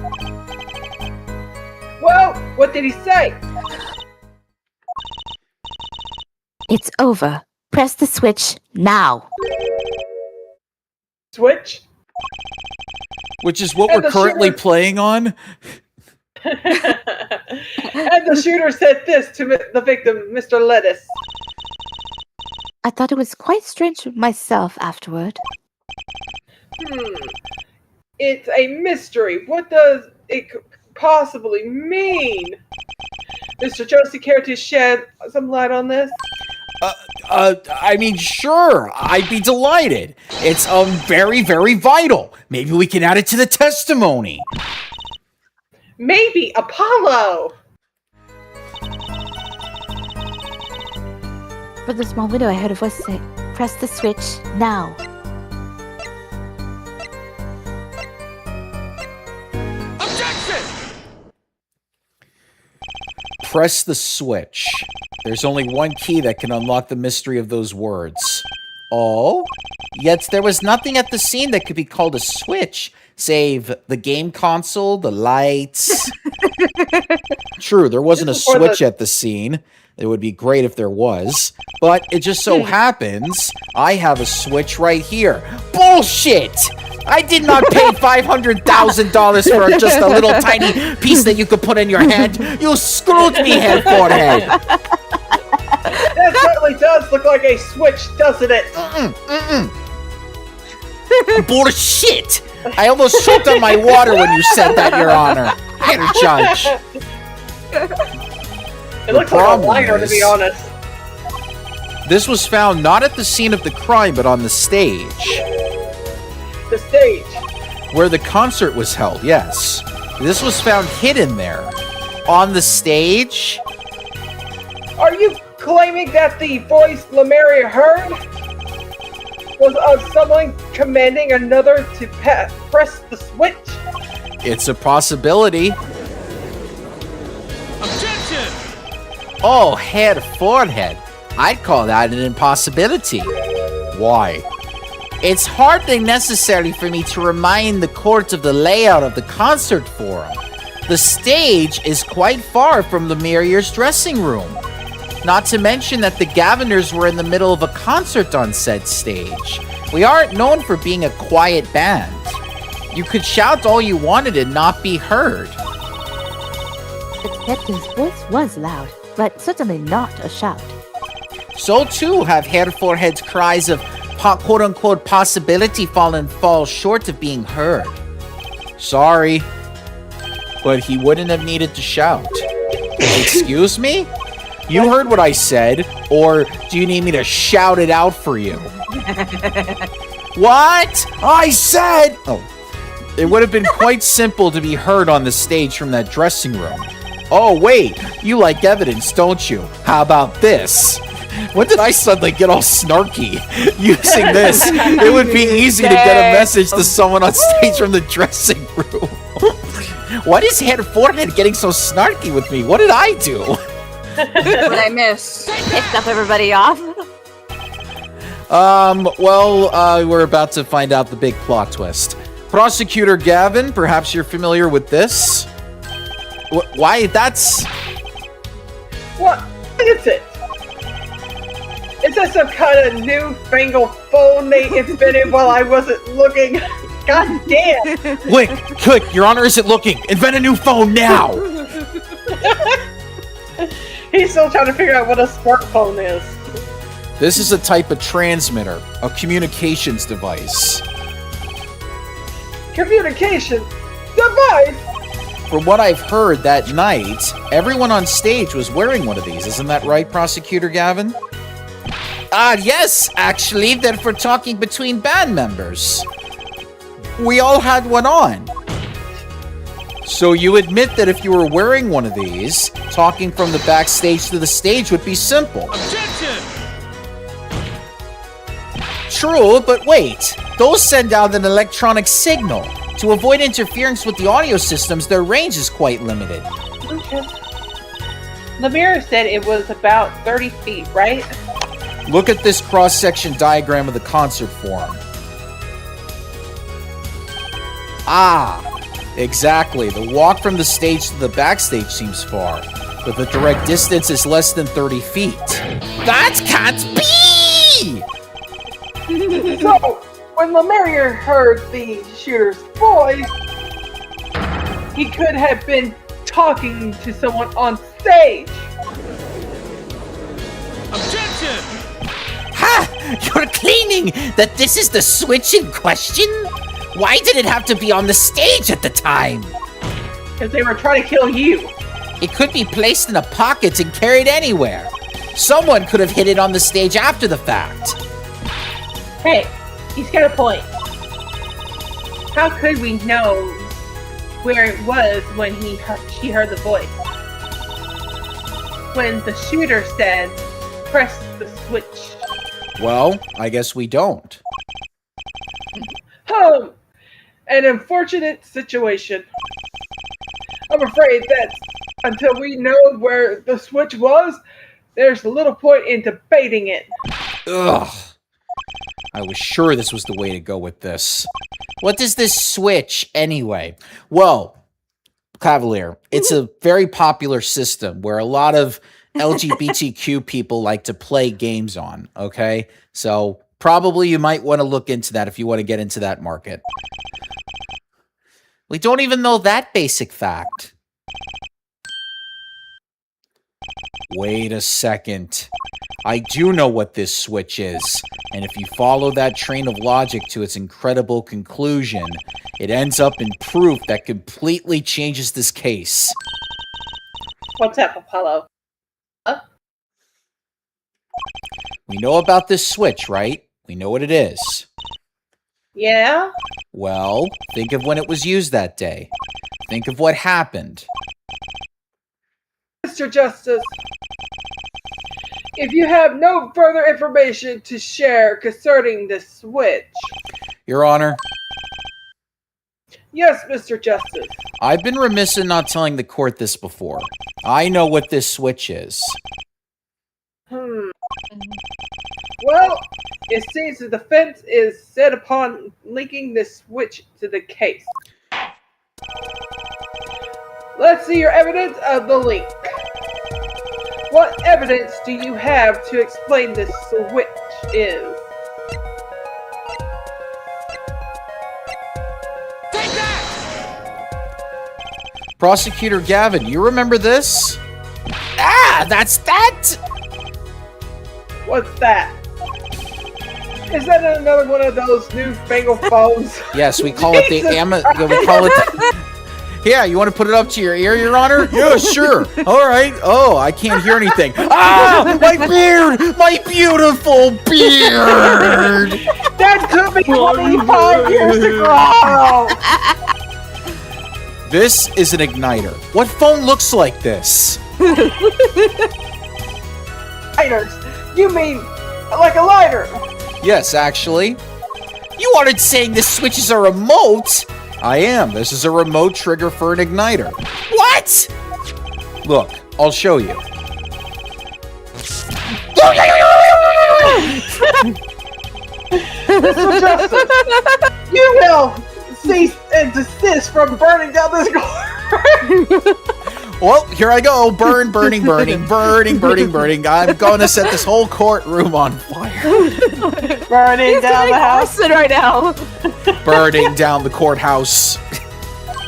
B: Well, what did he say?
C: It's over. Press the switch now.
B: Switch?
A: Which is what
B: And
A: we're
B: the
A: currently
B: shooter-
A: playing on?
B: And the shooter said this to the victim, Mr. Lettuce.
C: I thought it was quite strange myself afterward.
B: It's a mystery. What does it possibly mean? Mr. Josie, care to shed some light on this?
A: I mean, sure, I'd be delighted. It's, very, very vital. Maybe we can add it to the testimony.
B: Maybe Apollo!
C: From the small window, I heard a voice say, "Press the switch now."
A: Press the switch. There's only one key that can unlock the mystery of those words. Oh? Yet there was nothing at the scene that could be called a switch, save the game console, the lights. True, there wasn't a
B: This is for
A: switch
B: the-
A: at the scene. It would be great if there was. But it just so happens I have a switch right here. Bullshit! I did not pay $500,000 for just a little tiny piece that you could put in your hand. You screwed me, head forehead.
B: That certainly does look like a switch, doesn't it?
A: Bullshit! I almost choked on my water when you said that, Your Honor. Head judge.
B: It looks like a liner, to be honest.
A: This was found not at the scene of the crime, but on the stage.
B: The stage.
A: Where the concert was held, yes. This was found hidden there. On the stage?
B: Are you claiming that the voice Lemuria heard was of someone commanding another to press the switch?
A: It's a possibility.
E: Objection!
A: Oh, head forehead. I'd call that an impossibility. Why? It's hardly necessary for me to remind the court of the layout of the concert forum. The stage is quite far from Lemuria's dressing room. Not to mention that the Gaviners were in the middle of a concert on said stage. We aren't known for being a quiet band. You could shout all you wanted and not be heard.
C: The detective's voice was loud, but certainly not a shout.
A: So too have Hair Forehead's cries of quote-unquote possibility fall short of being heard. Sorry, but he wouldn't have needed to shout. Excuse me? You heard what I said, or do you need me to shout it out for you? What? I said... Oh, it would have been quite simple to be heard on the stage from that dressing room. Oh, wait, you like evidence, don't you? How about this? When did I suddenly get all snarky? Using this, it would be easy to get a message to someone on stage from the dressing room. What is Head Forehead getting so snarky with me? What did I do?
D: What did I miss?
C: Pissed up everybody off.
A: We're about to find out the big plot twist. Prosecutor Gavin, perhaps you're familiar with this? Why, that's...
B: What is it? Is that some kind of newfangled phone they invented while I wasn't looking? God damn!
A: Quick, Your Honor isn't looking. Invent a new phone now!
B: He's still trying to figure out what a smartphone is.
A: This is a type of transmitter, a communications device.
B: Communication device?
A: From what I've heard that night, everyone on stage was wearing one of these. Isn't that right, Prosecutor Gavin? Yes, actually, they're for talking between band members. We all had one on. So you admit that if you were wearing one of these, talking from the backstage to the stage would be simple.
E: Objection!
A: True, but wait. Those send out an electronic signal. To avoid interference with the audio systems, their range is quite limited.
B: Okay. Lemuria said it was about 30 feet, right?
A: Look at this cross-section diagram of the concert forum. Exactly. The walk from the stage to the backstage seems far, but the direct distance is less than 30 feet. That can't be!
B: So, when Lemuria heard the shooter's voice, he could have been talking to someone on stage.
E: Objection!
A: Ha! You're claiming that this is the switch in question? Why did it have to be on the stage at the time?
B: Because they were trying to kill you.
A: It could be placed in a pocket and carried anywhere. Someone could have hid it on the stage after the fact.
B: Hey, he's got a point. How could we know where it was when she heard the voice? When the shooter said, press the switch.
A: Well, I guess we don't.
B: An unfortunate situation. I'm afraid that until we know where the switch was, there's little point in debating it.
A: Ugh. I was sure this was the way to go with this. What does this switch, anyway? Well, Cavalier, it's a very popular system where a lot of LGBTQ people like to play games on, okay? So Probably you might want to look into that if you want to get into that market. We don't even know that basic fact. Wait a second. I do know what this switch is. And if you follow that train of logic to its incredible conclusion, it ends up in proof that completely changes this case.
B: What's up, Apollo?
A: We know about this switch, right? We know what it is.
B: Yeah?
A: Well, think of when it was used that day. Think of what happened.
B: Mr. Justice, if you have no further information to share concerning this switch.
A: Your Honor,
B: Yes, Mr. Justice.
A: I've been remiss in not telling the court this before. I know what this switch is.
B: Well, it seems the defense is set upon linking this switch to the case. Let's see your evidence of the link. What evidence do you have to explain this switch is?
E: Take that!
A: Prosecutor Gavin, you remember this? Ah, that's that!
B: What's that? Is that another one of those newfangled phones?
A: Yes, we call it the we call it Yeah, you want to put it up to your ear, Your Honor? Yeah, sure. All right. Oh, I can't hear anything. Ah, my beard! My beautiful beard!
B: That could be 25 years ago!
A: This is an igniter. What phone looks like this?
B: Lighters? You mean like a lighter?
A: Yes, actually. You aren't saying this switch is a remote? I am. This is a remote trigger for an igniter. What? Look, I'll show you.
B: Mr. Justice, you will cease and desist from burning down this car.
A: Well, here I go. Burn, burning, burning, burning, burning, burning. I'm going to set this whole courtroom on fire.
B: Burning down the house.
C: right now.
A: Burning down the courthouse.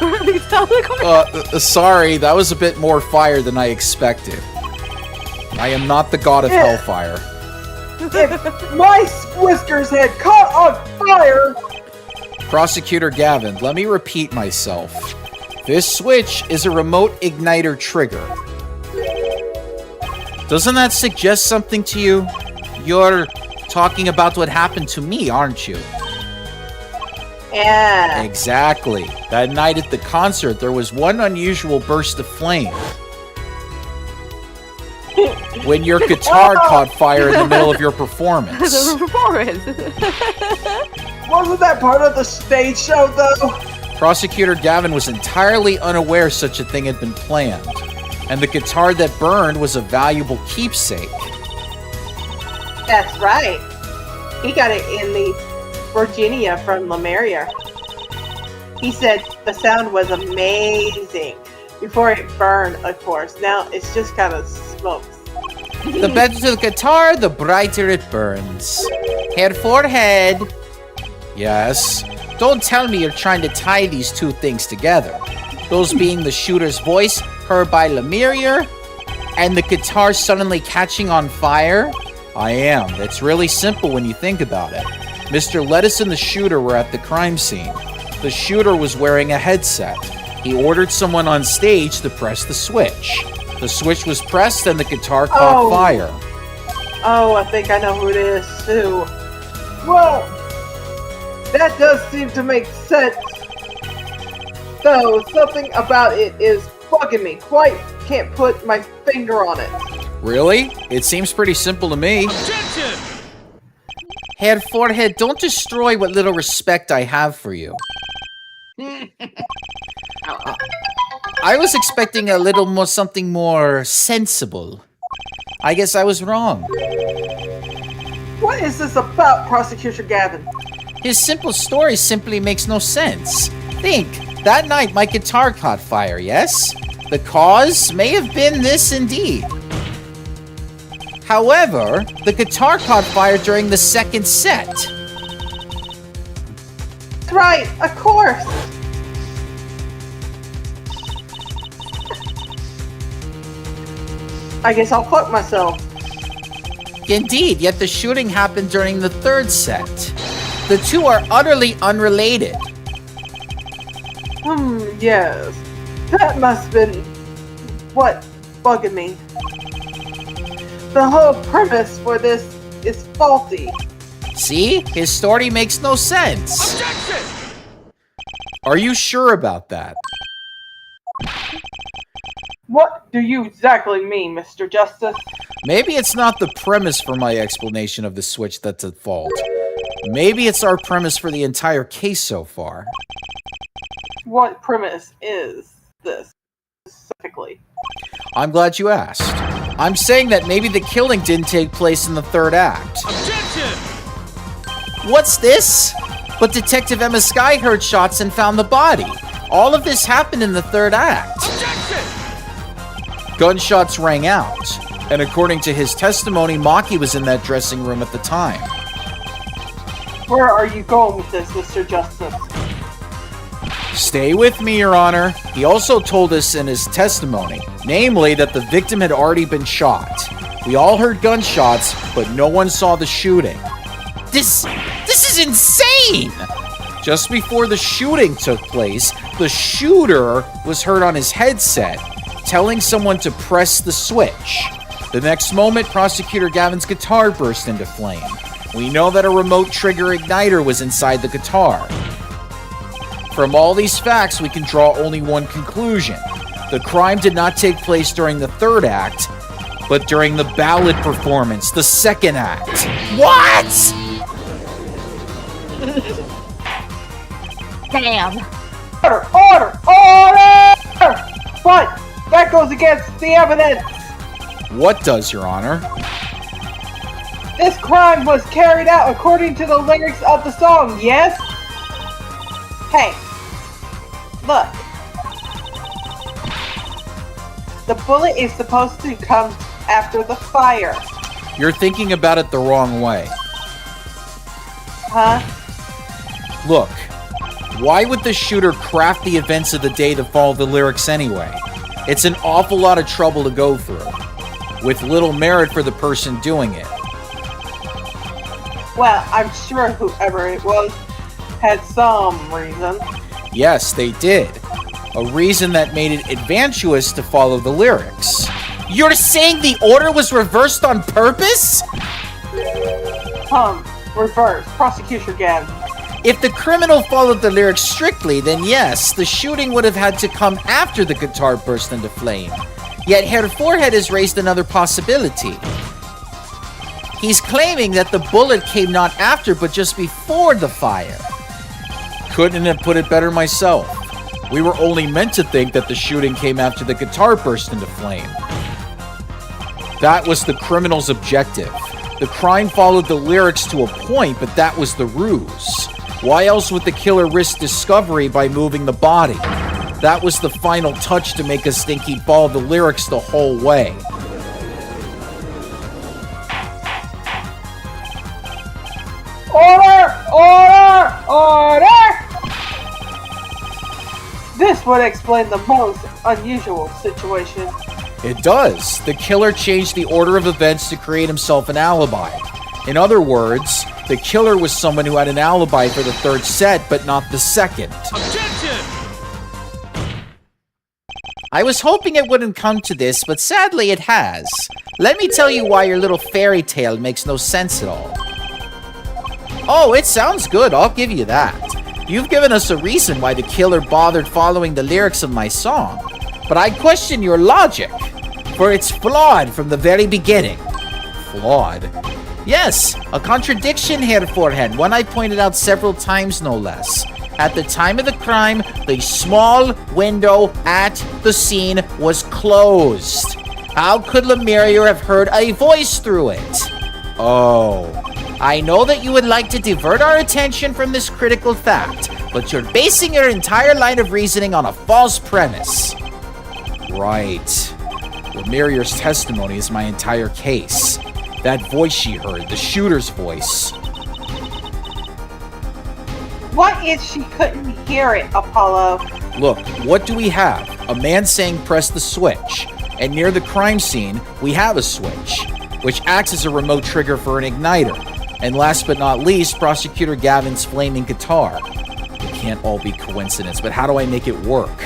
C: Burning down the courthouse.
A: Sorry, that was a bit more fire than I expected. I am not the god of hellfire.
B: If my whiskers had caught on fire...
A: Prosecutor Gavin, let me repeat myself. This switch is a remote igniter trigger. Doesn't that suggest something to you? You're talking about what happened to me, aren't you?
B: Yeah.
A: Exactly. That night at the concert, there was one unusual burst of flame. When your guitar caught fire in the middle of your performance.
B: Wasn't that part of the stage show, though?
A: Prosecutor Gavin was entirely unaware such a thing had been planned, and the guitar that burned was a valuable keepsake.
B: That's right. He got it in the Virginia from Lemuria. He said the sound was amazing before it burned, of course. Now it's just kind of smokes.
A: The better the guitar, the brighter it burns. Head forehead. Yes. Don't tell me you're trying to tie these two things together. Those being the shooter's voice heard by Lemuria and the guitar suddenly catching on fire. I am. It's really simple when you think about it. Mr. Lettuce and the shooter were at the crime scene. The shooter was wearing a headset. He ordered someone on stage to press the switch. The switch was pressed and the guitar caught fire.
B: Oh, I think I know who it is, too. Well, that does seem to make sense. Though, something about it is bugging me. Quite can't put my finger on it.
A: Really? It seems pretty simple to me.
E: Objection!
A: Head forehead, don't destroy what little respect I have for you. I was expecting a little more, something more sensible. I guess I was wrong.
B: What is this about, Prosecutor Gavin?
A: His simple story simply makes no sense. Think, that night my guitar caught fire, yes? The cause may have been this indeed. However, the guitar caught fire during the second set.
B: That's right, of course. I guess I'll fuck myself.
A: Indeed, yet the shooting happened during the third set. The two are utterly unrelated.
B: Yes. That must have been what bugging me. The whole premise for this is faulty.
A: See? His story makes no sense.
E: Objection!
A: Are you sure about that?
B: What do you exactly mean, Mr. Justice?
A: Maybe it's not the premise for my explanation of the switch that's at fault. Maybe it's our premise for the entire case so far.
B: What premise is this specifically?
A: I'm glad you asked. I'm saying that maybe the killing didn't take place in the third act.
E: Objection!
A: What's this? But Detective Emma Sky heard shots and found the body. All of this happened in the third act.
E: Objection!
A: Gunshots rang out, and according to his testimony, Maki was in that dressing room at the time.
B: Where are you going with this, Mr. Justice?
A: Stay with me, Your Honor. He also told us in his testimony, namely that the victim had already been shot. We all heard gunshots, but no one saw the shooting. This is insane! Just before the shooting took place, the shooter was heard on his headset, telling someone to press the switch. The next moment, Prosecutor Gavin's guitar burst into flame. We know that a remote trigger igniter was inside the guitar. From all these facts, we can draw only one conclusion. The crime did not take place during the third act, but during the ballad performance, the second act. What?!
C: Damn.
B: Order! Order! Order! But that goes against the evidence.
A: What does, Your Honor?
B: This crime was carried out according to the lyrics of the song, yes? Hey, look. The bullet is supposed to come after the fire.
A: You're thinking about it the wrong way.
B: Huh?
A: Look, why would the shooter craft the events of the day to follow the lyrics anyway? It's an awful lot of trouble to go through, with little merit for the person doing it.
B: Well, I'm sure whoever it was had some reason.
A: Yes, they did. A reason that made it advantageous to follow the lyrics. You're saying the order was reversed on purpose?
B: Reverse. Prosecution again.
A: If the criminal followed the lyrics strictly, then yes, the shooting would have had to come after the guitar burst into flame. Yet her forehead has raised another possibility. He's claiming that the bullet came not after, but just before the fire. Couldn't have put it better myself. We were only meant to think that the shooting came after the guitar burst into flame. That was the criminal's objective. The crime followed the lyrics to a point, but that was the ruse. Why else would the killer risk discovery by moving the body? That was the final touch to make us think he'd follow the lyrics the whole way.
B: Order! Order! Order! This would explain the most unusual situation.
A: It does. The killer changed the order of events to create himself an alibi. In other words, the killer was someone who had an alibi for the third set, but not the second.
E: Objection!
A: I was hoping it wouldn't come to this, but sadly it has. Let me tell you why your little fairy tale makes no sense at all. Oh, it sounds good, I'll give you that. You've given us a reason why the killer bothered following the lyrics of my song. But I question your logic, for it's flawed from the very beginning. Flawed? Yes, a contradiction here, Forehead, one I pointed out several times no less. At the time of the crime, the small window at the scene was closed. How could Lemuria have heard a voice through it? Oh, I know that you would like to divert our attention from this critical fact, but you're basing your entire line of reasoning on a false premise. Right. Lemuria's testimony is my entire case. That voice she heard, the shooter's voice.
B: What if she couldn't hear it, Apollo?
A: Look, what do we have? A man saying press the switch. And near the crime scene, we have a switch, which acts as a remote trigger for an igniter. And last but not least, Prosecutor Gavin's flaming guitar. It can't all be coincidence, but how do I make it work?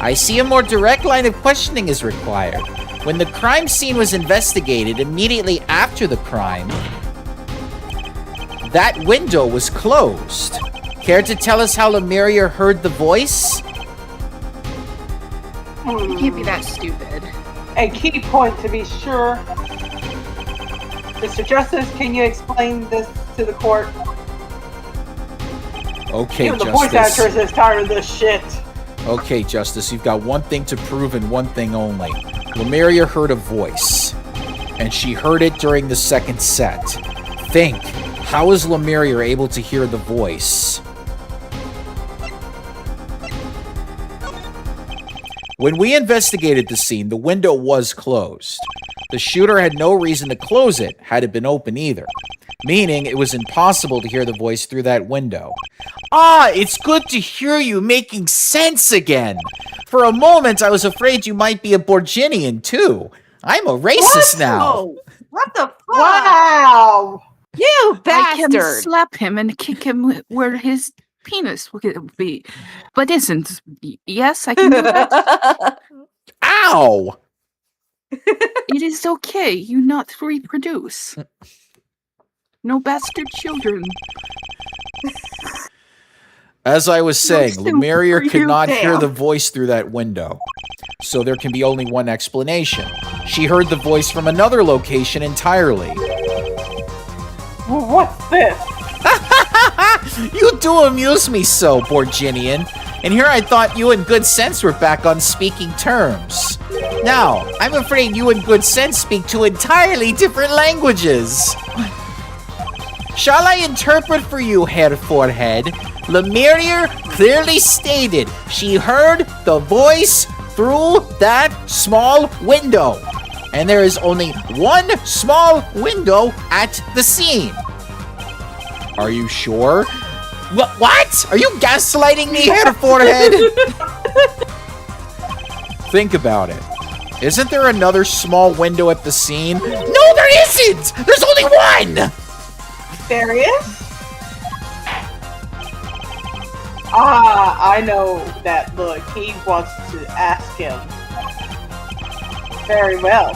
A: I see a more direct line of questioning is required. When the crime scene was investigated immediately after the crime, that window was closed. Care to tell us how Lemuria heard the voice?
D: You can't be that stupid.
B: A key point to be sure. Mr. Justice, can you explain this to the court?
A: Okay,
B: Even the
A: Justice.
B: voice actress is tired of this shit.
A: Okay, Justice, you've got one thing to prove and one thing only. Lemuria heard a voice, and she heard it during the second set. Think, how is Lemuria able to hear the voice? When we investigated the scene, the window was closed. The shooter had no reason to close it, had it been open either. Meaning, it was impossible to hear the voice through that window. Ah, it's good to hear you making sense again. For a moment, I was afraid you might be a Borginian, too. I'm a racist now.
F: What the fuck?
B: Wow!
C: You
D: I can
C: bastard!
D: slap him and kick him where his penis would be. But isn't. Yes, I can do that.
A: Ow!
D: It is okay. You not reproduce. No bastard children.
A: As I was saying,
D: super
A: Lemuria could
D: you,
A: not hear
D: Pam.
A: the voice through that window. So there can be only one explanation. She heard the voice from another location entirely.
B: What's this?
A: You do amuse me so, Borginian. And here I thought you and Good Sense were back on speaking terms. Now, I'm afraid you and Good Sense speak two entirely different languages. Shall I interpret for you, Herr Forehead? Lemuria clearly stated she heard the voice through that small window. And there is only one small window at the scene. Are you sure? What? Are you gaslighting me, Herr Forehead? Think about it. Isn't there another small window at the scene? No, there isn't! There's only one!
B: There is? Ah, I know that look. He wants to ask him. Very well.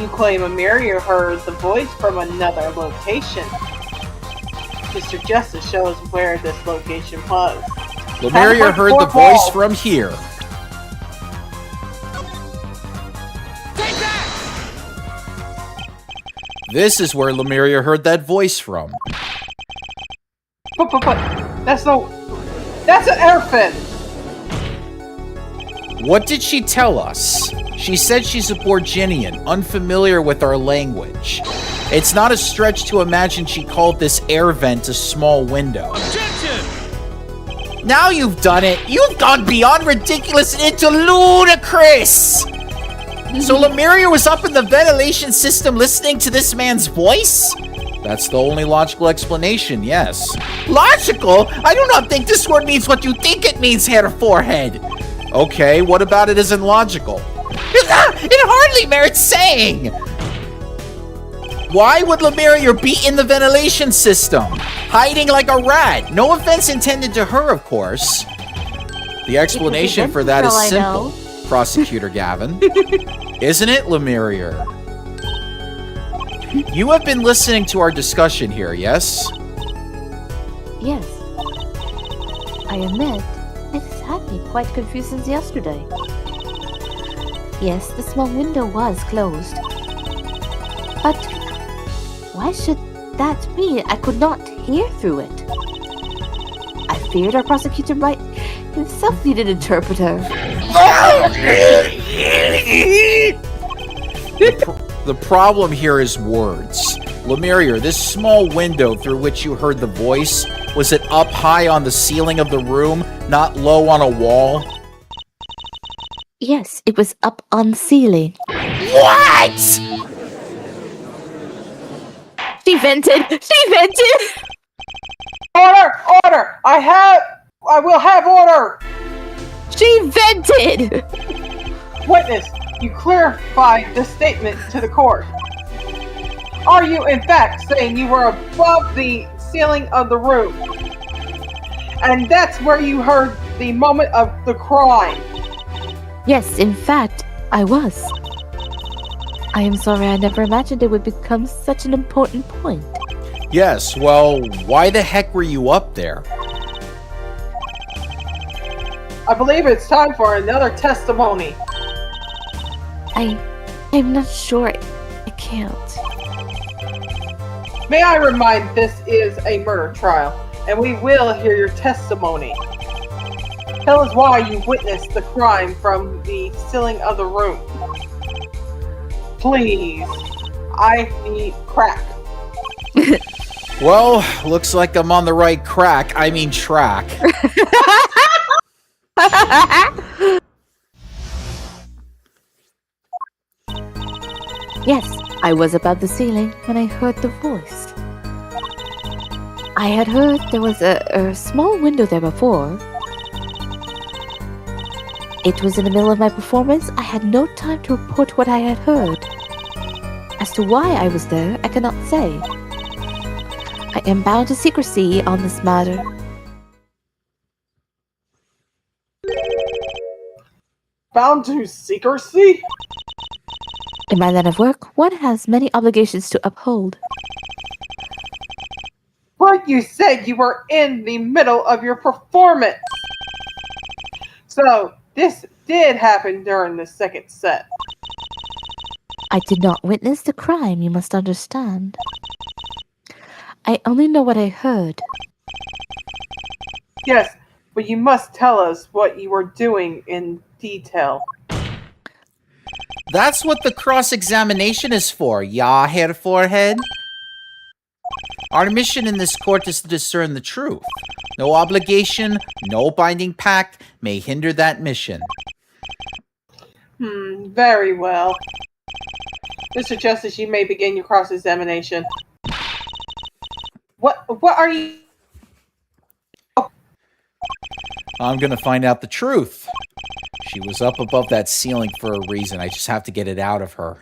B: You claim Lemuria heard the voice from another location. Mr. Justice shows where this location was.
A: Lemuria heard the voice from here.
E: Take that!
A: This is where Lemuria heard that voice from.
B: But, that's an airfin!
A: What did she tell us? She said she's a Borginian, unfamiliar with our language. It's not a stretch to imagine she called this air vent a small window.
E: Objection!
A: Now you've done it! You've gone beyond ridiculous and into ludicrous! So Lemuria was up in the ventilation system listening to this man's voice? That's the only logical explanation, yes. Logical? I do not think this word means what you think it means, Herr Forehead. Okay, what about it isn't logical? It hardly merits saying! Why would Lemuria be in the ventilation system? Hiding like a rat. No offense intended to her, of course. The explanation for that is simple, Prosecutor Gavin. Isn't it, Lemuria? You have been listening to our discussion here, yes?
C: Yes. I admit, it has had me quite confused since yesterday. Yes, the small window was closed. But why should that mean I could not hear through it? I feared our prosecutor might himself need an interpreter.
A: The problem here is words. Lemuria, this small window through which you heard the voice, was it up high on the ceiling of the room, not low on a wall?
C: Yes, it was up on ceiling.
A: What?
C: She vented! She vented!
B: Order! I will have order!
C: She vented!
B: Witness, you clarify the statement to the court. Are you in fact saying you were above the ceiling of the room? And that's where you heard the moment of the crime?
C: Yes, in fact, I was. I am sorry I never imagined it would become such an important point.
A: Yes, well, why the heck were you up there?
B: I believe it's time for another testimony.
C: I'm not sure. I can't.
B: May I remind this is a murder trial, and we will hear your testimony. Tell us why you witnessed the crime from the ceiling of the room. Please. I need crack.
A: Well, looks like I'm on the right track.
C: Yes, I was above the ceiling when I heard the voice. I had heard there was a small window there before. It was in the middle of my performance. I had no time to report what I had heard. As to why I was there, I cannot say. I am bound to secrecy on this matter.
B: Bound to secrecy?
C: In my line of work, one has many obligations to uphold.
B: But you said you were in the middle of your performance. So, this did happen during the second set.
C: I did not witness the crime, you must understand. I only know what I heard.
B: Yes, but you must tell us what you were doing in detail.
A: That's what the cross-examination is for, hair forehead. Our mission in this court is to discern the truth. No obligation, no binding pact may hinder that mission.
B: Very well. Mr. Justice, you may begin your cross-examination. What are you...
A: I'm gonna find out the truth. She was up above that ceiling for a reason. I just have to get it out of her.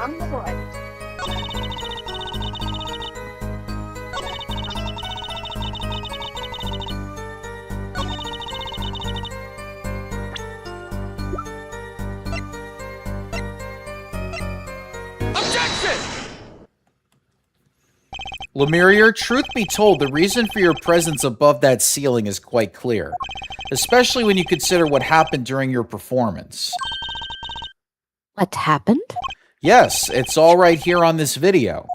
D: I'm right.
A: Lemurier, truth be told, the reason for your presence above that ceiling is quite clear. Especially when you consider what happened during your performance.
C: What happened?
A: Yes, it's all right here on this video.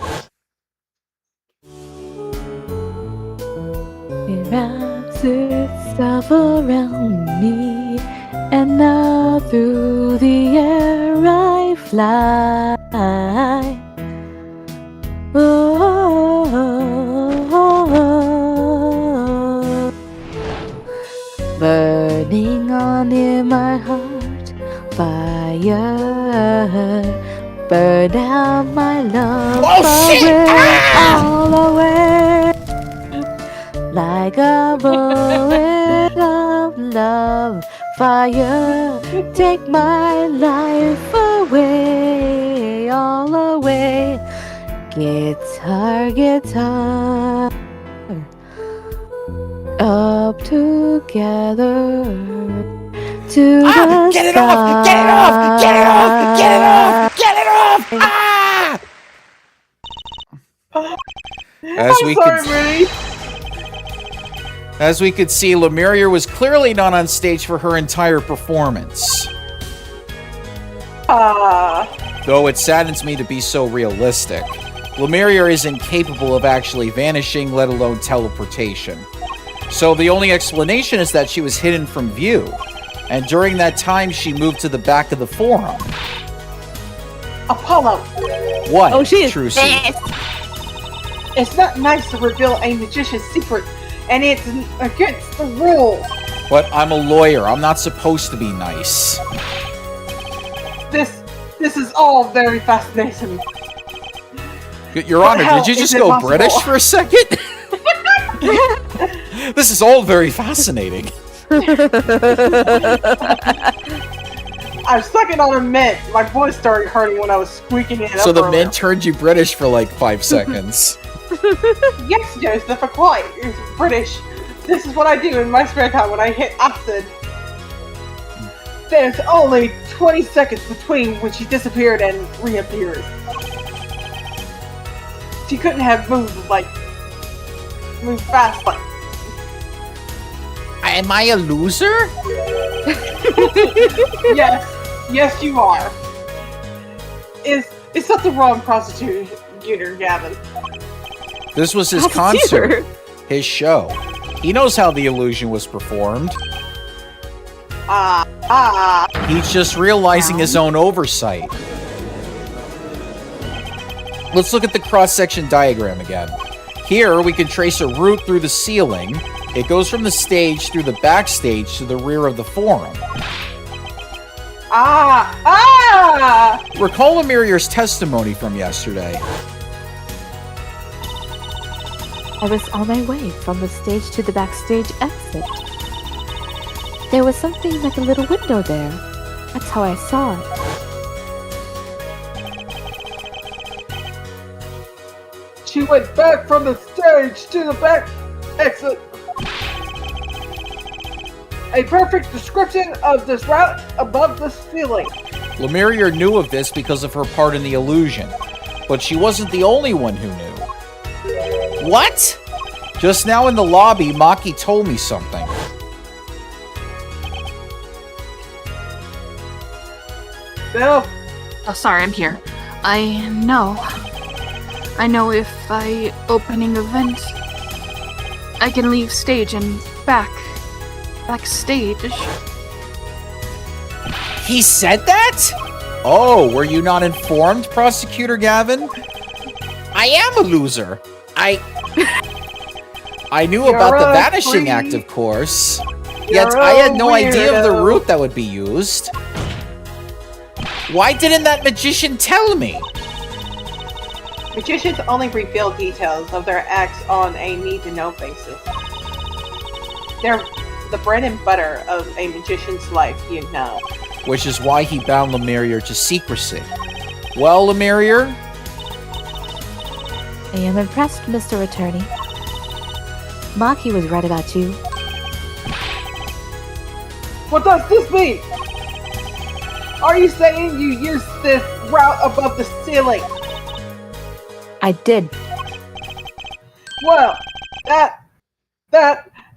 C: It wraps itself around me, and now through the air I fly. Burning on in my heart, fire. Burn out my love all away. Like a bullet of love, fire. Take my life away, all away. Guitar, guitar, up together to the
A: Get it
C: sky.
A: off! Get it off! Get it off! Get it off! Get it off! Ah! As we could see, Lemurier was clearly not on stage for her entire performance. Though it saddens me to be so realistic. Lemurier is incapable of actually vanishing, let alone teleportation. So the only explanation is that she was hidden from view. And during that time, she moved to the back of the forum.
B: Apollo!
A: What,
C: Oh, she is
A: Trucy?
C: fast.
B: It's not nice to reveal a magician's secret, and it's against the rules.
A: But I'm a lawyer. I'm not supposed to be nice.
B: This is all very fascinating.
A: Your Honor, did you just go British for a second? This is all very fascinating.
B: I was sucking on a mint. My voice started hurting when I was squeaking it up.
A: So the mint turned you British for like 5 seconds.
B: Yes, Joseph, quite. It's British. This is what I do in my spare time when I hit acid. There's only 20 seconds between when she disappeared and reappeared. She couldn't have moved fast like.
A: Am I a loser?
B: Yes, you are. Is that the wrong prosecutor, Gavin?
A: This was his concert, his show. He knows how the illusion was performed. He's just realizing his own oversight. Let's look at the cross-section diagram again. Here, we can trace a route through the ceiling. It goes from the stage through the backstage to the rear of the forum. Recall Amirier's testimony from yesterday.
C: I was on my way from the stage to the backstage exit. There was something like a little window there. That's how I saw it.
B: She went back from the stage to the back exit. A perfect description of this route above the ceiling.
A: Lemurier knew of this because of her part in the illusion, but she wasn't the only one who knew. What? Just now in the lobby, Maki told me something.
B: Bill?
D: Oh, sorry, I'm here. I know if I opening event, I can leave stage and backstage.
A: He said that? Oh, were you not informed, Prosecutor Gavin? I am a loser. I knew about the vanishing act, of course. Yet I had no idea of the route that would be used. Why didn't that magician tell me?
B: Magicians only reveal details of their acts on a need-to-know basis. They're the bread and butter of a magician's life, you know.
A: Which is why he bound Lemurier to secrecy. Well, Lemurier?
C: I am impressed, Mr. Attorney. Maki was right about you.
B: What does this mean? Are you saying you used this route above the ceiling?
C: I did.
B: Well,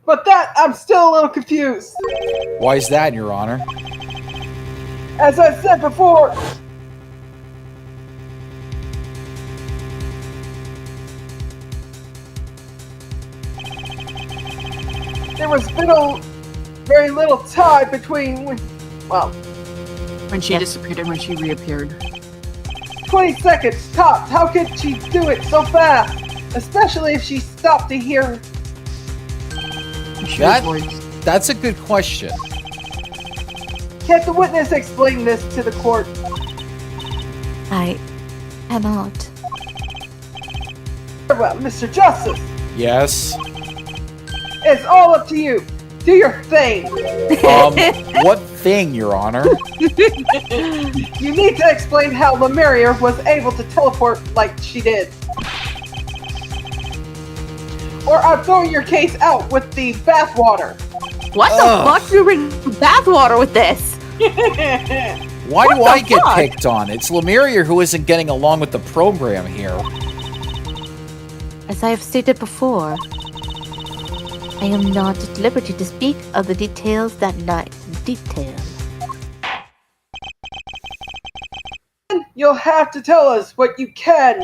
B: I'm still a little confused.
A: Why is that, Your Honor?
B: As I said before, there was very little time between
D: when she disappeared and when she reappeared.
B: 20 seconds tops. How could she do it so fast? Especially if she stopped to hear.
A: That's a good question.
B: Can't the witness explain this to the court?
C: I cannot.
B: Well, Mr. Justice,
A: Yes?
B: it's all up to you. Do your thing.
A: What thing, Your Honor?
B: You need to explain how Lemurier was able to teleport like she did. Or I'm throwing your case out with the bathwater.
C: What the fuck? You bring bathwater with this?
A: Why do I get picked on? It's Lemurier who isn't getting along with the program here.
C: As I have stated before, I am not at liberty to speak of the details that night.
B: You'll have to tell us what you can.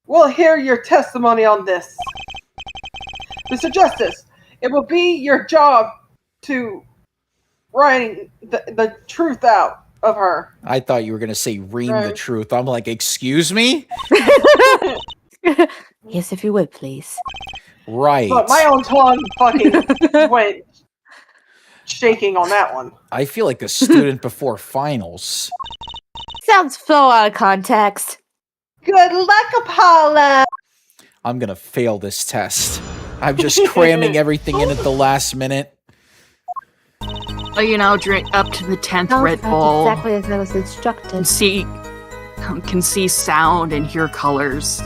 B: We'll hear your testimony on this. Mr. Justice, it will be your job to writing the truth out of her.
A: I thought you were going to say read the truth. I'm like, excuse me?
C: Yes, if you would, please.
A: Right.
B: But my own tongue fucking went shaking on that one.
A: I feel like a student before finals.
C: Sounds so out of context.
B: Good luck, Apollo.
A: I'm gonna fail this test. I'm just cramming everything in at the last minute.
D: Oh, you know, drink up to the 10th
C: Sounds
D: Red
C: like
D: Bull.
C: exactly as I was instructed.
D: Can see sound and hear colors.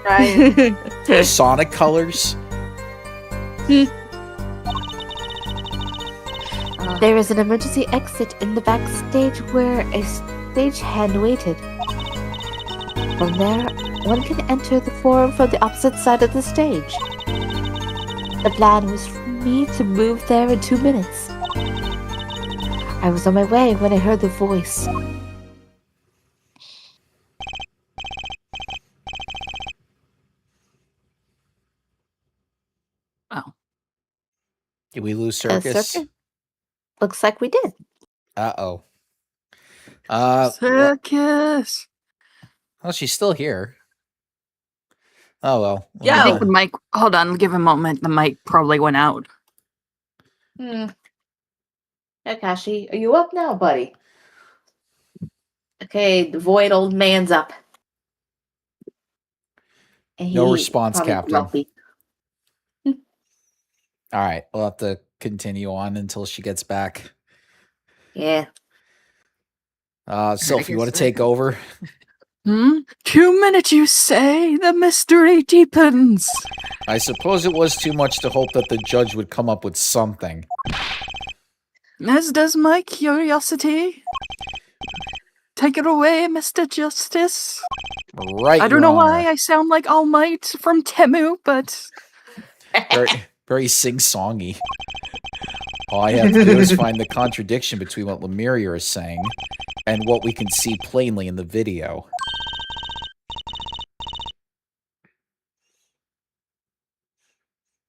B: Right.
A: Sonic colors.
C: There is an emergency exit in the backstage where a stagehand waited. From there, one can enter the forum from the opposite side of the stage. The plan was for me to move there in 2 minutes. I was on my way when I heard the voice.
D: Oh.
A: Did we lose Circus?
C: Circus? Looks like we did.
A: Uh-oh.
D: Circus!
A: Well, she's still here. Oh, well.
D: I think the mic... Hold on, give a moment. The mic probably went out.
C: Akashi, are you up now, buddy? Okay, the void old man's up. And
A: No
C: he's
A: response,
C: probably
A: Captain.
C: grumpy.
A: All right, we'll have to continue on until she gets back.
C: Yeah.
A: Sylph, you want to take over?
D: 2 minutes, you say? The mystery deepens.
A: I suppose it was too much to hope that the judge would come up with something.
D: As does my curiosity. Take it away, Mr. Justice.
A: Right,
D: I don't
A: Your
D: know
A: Honor.
D: why I sound like All Might from Temu, but...
A: Very sing-songy. All I have to do is find the contradiction between what Lemuria is saying and what we can see plainly in the video.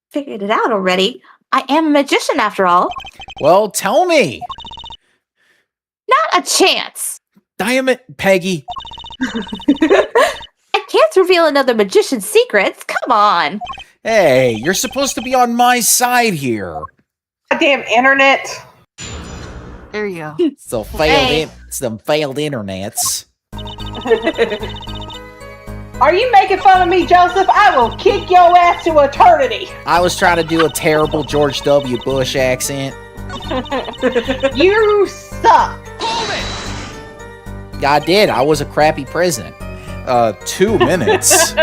C: Figured it out already. I am a magician after all.
A: Well, tell me!
C: Not a chance.
A: Damn it, Peggy!
C: I can't reveal another magician's secrets. Come on.
A: Hey, you're supposed to be on my side here.
B: Goddamn internet.
D: There you go.
A: Some failed internets.
B: Are you making fun of me, Joseph? I will kick your ass to eternity.
A: I was trying to do a terrible George W. Bush accent.
B: You suck.
E: Hold it!
A: I did. I was a crappy president. 2 minutes.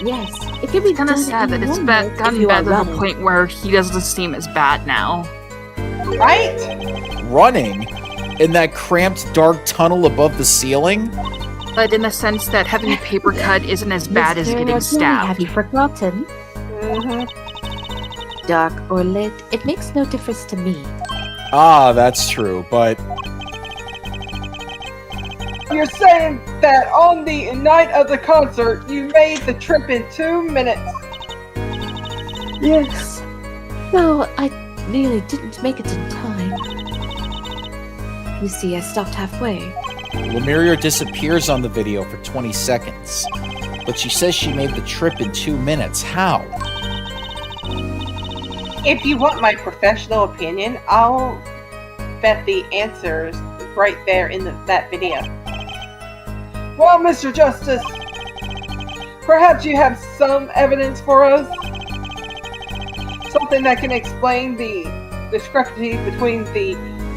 C: Yes, it can be
D: It's kind of
C: done
D: sad that
C: in
D: it's
C: 1 minute if
D: gotten
C: you are
D: bad to the
C: running.
D: point where he doesn't seem as bad now.
B: Right?
A: Running in that cramped, dark tunnel above the ceiling?
D: But in the sense that having a paper cut isn't as bad as
C: Mr.
D: getting
C: Rodney,
D: stabbed.
C: Have you forgotten?
B: Mm-hmm.
C: Dark or lit, it makes no difference to me.
A: Ah, that's true, but
B: You're saying that on the night of the concert, you made the trip in 2 minutes.
C: Yes. No, I really didn't make it in time. You see, I stopped halfway.
A: Lemuria disappears on the video for 20 seconds. But she says she made the trip in 2 minutes. How?
B: If you want my professional opinion, I'll bet the answer's right there in that video. Well, Mr. Justice, perhaps you have some evidence for us? Something that can explain the discrepancy between the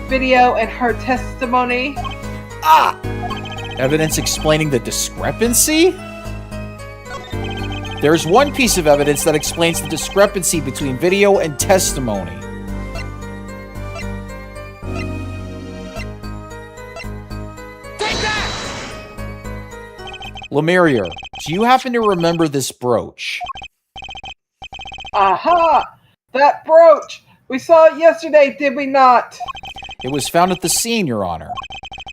B: video and her testimony?
A: Ah! Evidence explaining the discrepancy? There's one piece of evidence that explains the discrepancy between video and testimony.
E: Take that!
A: Lemuria, do you happen to remember this brooch?
B: Aha! That brooch! We saw it yesterday, did we not?
A: It was found at the scene, Your Honor.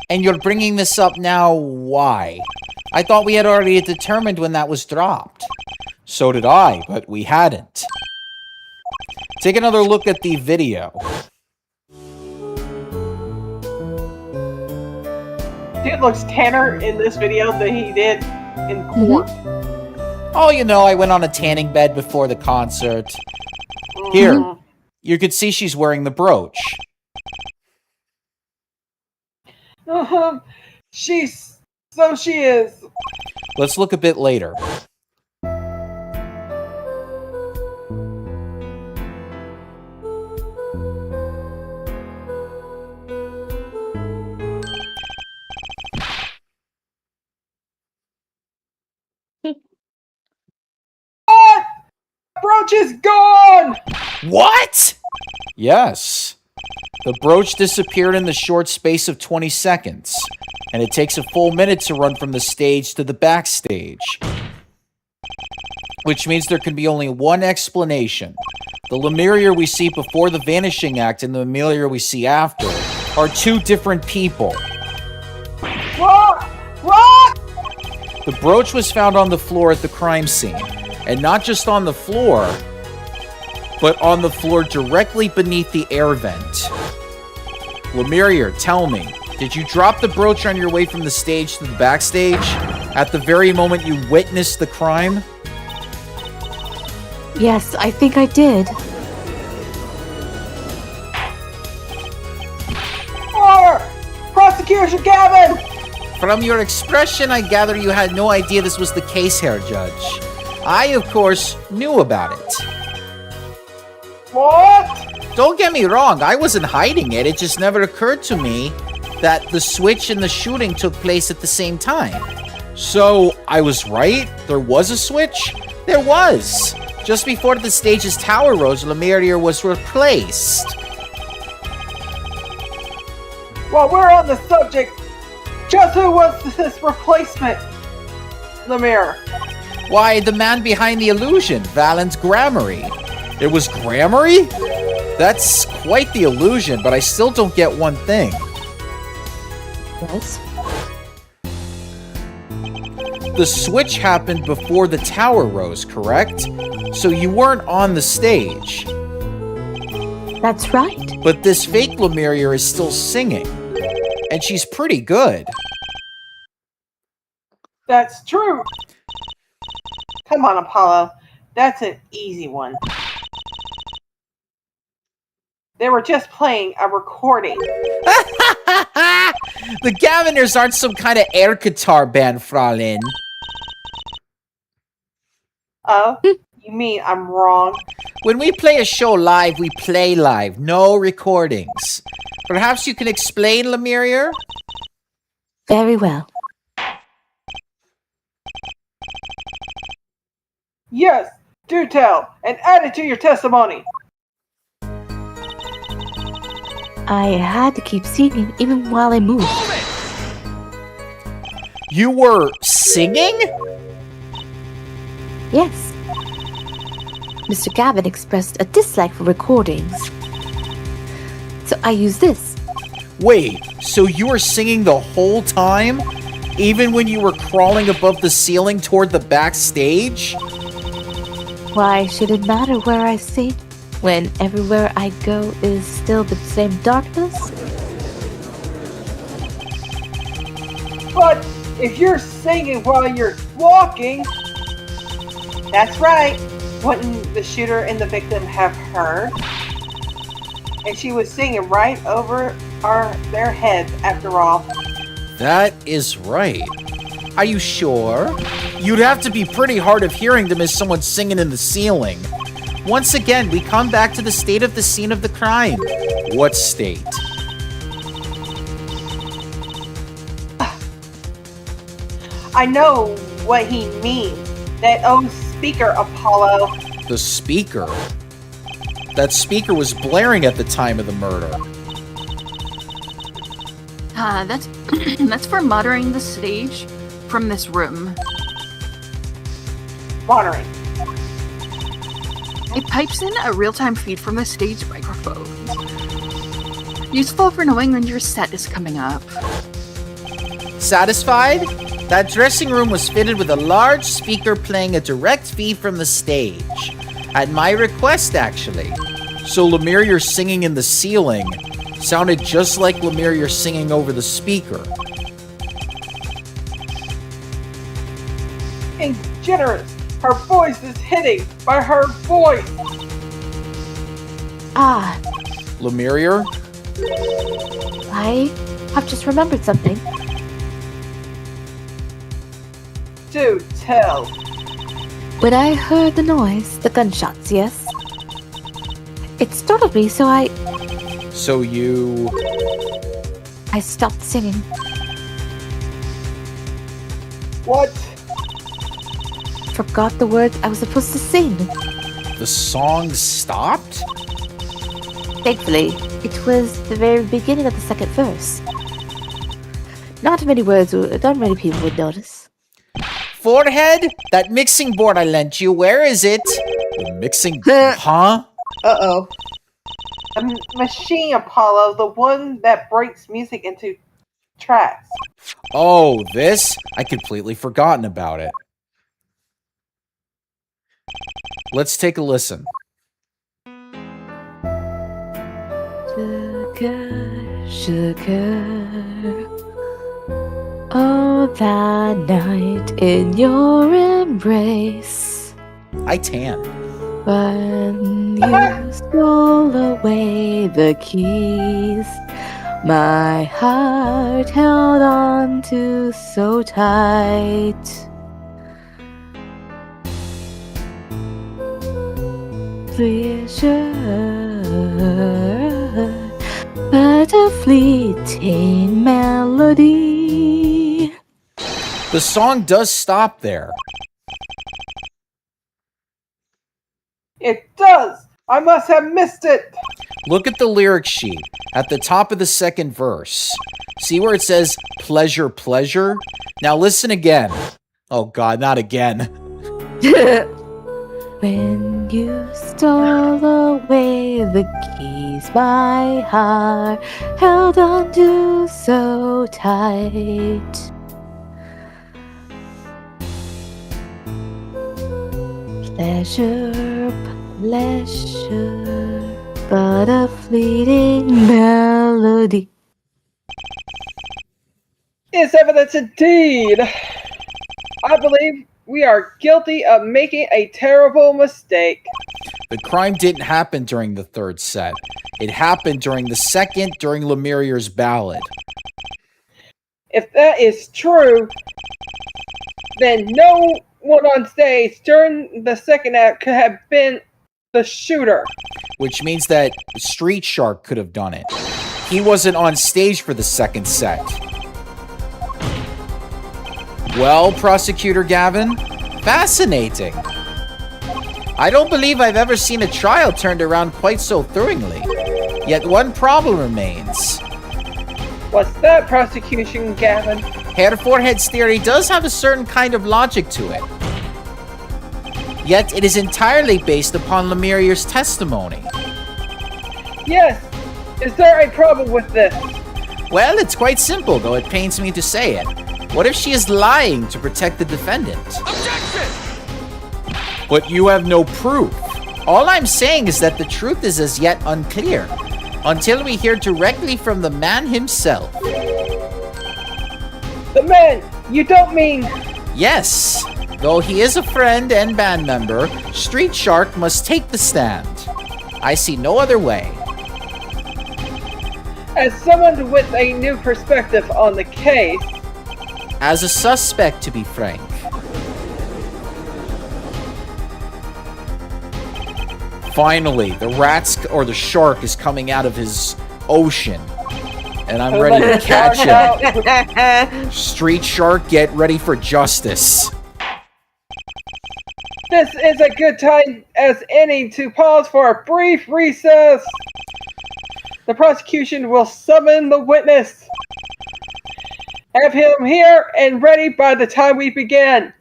A: And you're bringing this up now, why? I thought we had already determined when that was dropped. So did I, but we hadn't. Take another look at the video.
B: Dude looks tanner in this video than he did in court.
A: Oh, you know, I went on a tanning bed before the concert. Here.
B: Mhm.
A: You could see she's wearing the brooch.
B: She is.
A: Let's look a bit later.
B: What? Brooch is gone!
A: What? Yes. The brooch disappeared in the short space of 20 seconds, and it takes a full minute to run from the stage to the backstage. Which means there can be only one explanation. The Lemurier we see before the Vanishing Act and the Lemurier we see after are two different people.
B: What? What?
A: The brooch was found on the floor at the crime scene, and not just on the floor, but on the floor directly beneath the air vent. Lemurier, tell me, did you drop the brooch on your way from the stage to the backstage at the very moment you witnessed the crime?
C: Yes, I think I did.
B: Order! Prosecution Gavin!
A: From your expression, I gather you had no idea this was the case here, Judge. I, of course, knew about it.
B: What?
A: Don't get me wrong, I wasn't hiding it. It just never occurred to me that the switch and the shooting took place at the same time. So, I was right? There was a switch? There was! Just before the stage's tower rose, Lemurier was replaced.
B: While we're on the subject, just who was this replacement? Lemire.
A: Why, the man behind the illusion, Valent Grammary. It was Grammary? That's quite the illusion, but I still don't get one thing.
C: Yes?
A: The switch happened before the tower rose, correct? So you weren't on the stage.
C: That's right.
A: But this fake Lemurier is still singing. And she's pretty good.
B: That's true. Come on, Apollo. That's an easy one. They were just playing a recording.
A: The Gaviners aren't some kind of air guitar band, Fraulein.
B: Oh? You mean I'm wrong?
A: When we play a show live, we play live. No recordings. Perhaps you can explain, Lemurier?
C: Very well.
B: Yes, do tell, and add it to your testimony.
C: I had to keep singing even while I moved.
A: You were singing?
C: Yes. Mr. Gavin expressed a dislike for recordings. So I used this.
A: Wait, so you were singing the whole time? Even when you were crawling above the ceiling toward the backstage?
C: Why should it matter where I sing when everywhere I go is still the same darkness?
B: But if you're singing while you're walking, that's right. Wouldn't the shooter and the victim have heard? And she was singing right over their heads after all.
A: That is right. Are you sure? You'd have to be pretty hard of hearing to miss someone singing in the ceiling. Once again, we come back to the state of the scene of the crime. What state?
B: I know what he means. That old speaker, Apollo.
A: The speaker? That speaker was blaring at the time of the murder.
D: That's that's for monitoring the stage from this room.
B: Monitoring.
D: It pipes in a real-time feed from the stage microphone. Useful for knowing when your set is coming up.
A: Satisfied? That dressing room was fitted with a large speaker playing a direct feed from the stage. At my request, actually. So Lemurier singing in the ceiling sounded just like Lemurier singing over the speaker.
B: And generous. Her voice is hitting by her voice.
C: Ah,
A: Lemurier?
C: I have just remembered something.
B: Do tell.
C: When I heard the noise, the gunshots, yes? It startled me, so
A: So you...
C: I stopped singing.
B: What?
C: Forgot the words I was supposed to sing.
A: The song stopped?
C: Thankfully, it was the very beginning of the second verse. Not many people would notice.
A: Forehead? That mixing board I lent you, where is it? The mixing... Huh?
B: Uh-oh. The machine, Apollo, the one that breaks music into tracks.
A: Oh, this? I completely forgotten about it. Let's take a listen.
C: Sugar, sugar. Oh, that night in your embrace.
A: I tan.
C: When you stole away the keys, my heart held on to so tight. Pleasure, but a fleeting melody.
A: The song does stop there.
B: It does! I must have missed it!
A: Look at the lyric sheet at the top of the second verse. See where it says pleasure, pleasure? Now listen again. Oh God, not again.
C: When you stole away the keys, my heart held on to so tight. Pleasure, pleasure, but a fleeting melody.
B: It's evidence indeed! I believe we are guilty of making a terrible mistake.
A: The crime didn't happen during the third set. It happened during the second, during Lemirier's ballad.
B: If that is true, then no one on stage during the second act could have been the shooter.
A: Which means that Street Shark could have done it. He wasn't on stage for the second set. Well, Prosecutor Gavin, fascinating. I don't believe I've ever seen a trial turned around quite so thoroughly. Yet one problem remains.
B: What's that, Prosecution Gavin?
A: Herr Forehead's theory does have a certain kind of logic to it. Yet it is entirely based upon Lemirier's testimony.
B: Yes. Is there a problem with this?
A: Well, it's quite simple, though it pains me to say it. What if she is lying to protect the defendant?
E: Objection!
A: But you have no proof. All I'm saying is that the truth is as yet unclear, until we hear directly from the man himself.
B: The man! You don't mean...
A: Yes, though he is a friend and band member, Street Shark must take the stand. I see no other way.
B: As someone with a new perspective on the case...
A: As a suspect, to be frank. Finally, the the shark is coming out of his ocean. And I'm ready to catch him. Street Shark, get ready for justice.
B: This is a good time as any to pause for a brief recess. The prosecution will summon the witness. Have him here and ready by the time we begin.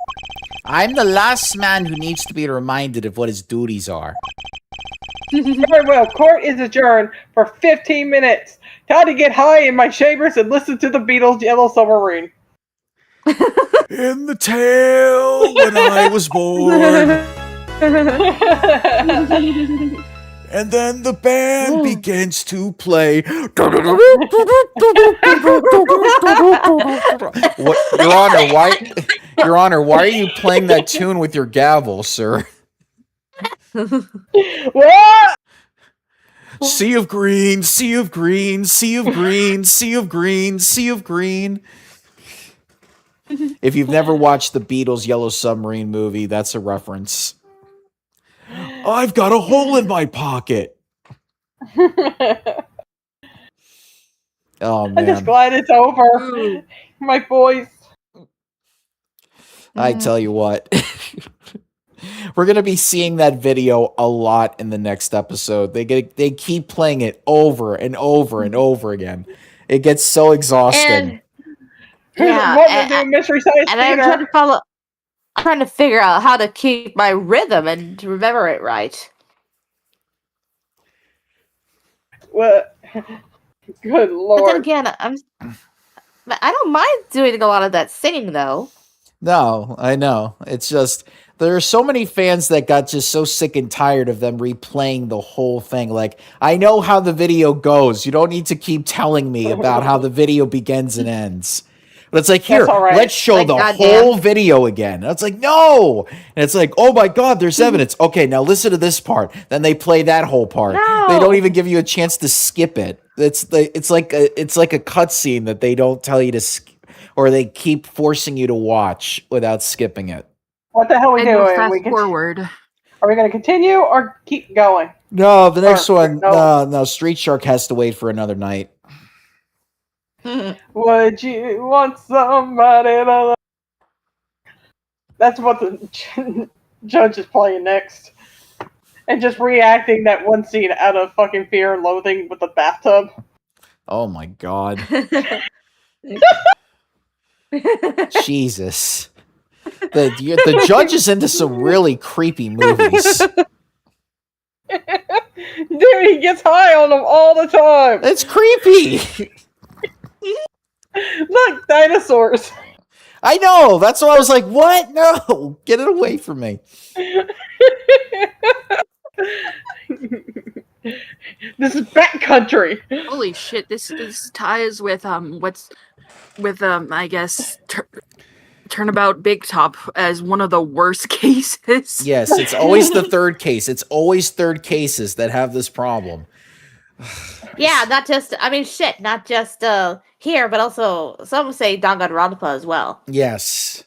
A: I'm the last man who needs to be reminded of what his duties are.
B: Very well, court is adjourned for 15 minutes. Time to get high in my chambers and listen to the Beatles' Yellow Submarine.
A: In the tale when I was born. And then the band begins to play. What, Your Honor, why are you playing that tune with your gavel, sir?
B: What?
A: Sea of green, sea of green, sea of green, sea of green, sea of green. If you've never watched the Beatles' Yellow Submarine movie, that's a reference. I've got a hole in my pocket. Oh,
B: I'm just
A: man.
B: glad it's over.
D: Ooh.
B: My voice.
A: I tell you what. We're going to be seeing that video a lot in the next episode. They keep playing it over and over and over again. It gets so exhausting.
C: Yeah,
B: Wanting to do Mystery Science
C: and I'm
B: Theater.
C: trying to figure out how to keep my rhythm and to remember it right.
B: What? Good
C: But then
B: lord.
C: again, I don't mind doing a lot of that singing though.
A: No, I know. It's just there are so many fans that got just so sick and tired of them replaying the whole thing. Like, I know how the video goes. You don't need to keep telling me about how the video begins and ends. But it's like, here,
B: That's all right.
A: let's show
C: Like,
A: the
C: goddamn.
A: whole video again. And it's like, no. And it's like, oh my God, there's evidence. Okay, now listen to this part. Then they play that whole part.
C: No.
A: They don't even give you a chance to skip it. It's like a cutscene that they don't tell you to skip. Or they keep forcing you to watch without skipping it.
B: What the hell are we
D: And we'll
B: doing?
D: fast forward.
B: Are we going to continue or keep going?
A: No, the next
B: Or-
A: one,
B: no.
A: no, Street Shark has to wait for another night.
B: Would you want somebody to love? That's what the judge is playing next. And just reacting that one scene out of fucking fear and loathing with the bathtub.
A: Oh my God. Jesus. The judge is into some really creepy movies.
B: Dude, he gets high on them all the time.
A: It's creepy.
B: Look, dinosaurs.
A: I know. That's why I was like, what? No, get it away from me.
B: This is backcountry.
D: Holy shit! This ties with I guess Turnabout Big Top as one of the worst cases.
A: Yes, it's always the third case. It's always third cases that have this problem.
C: Yeah, not just not just here, but also some say Danganronpa as well.
A: Yes.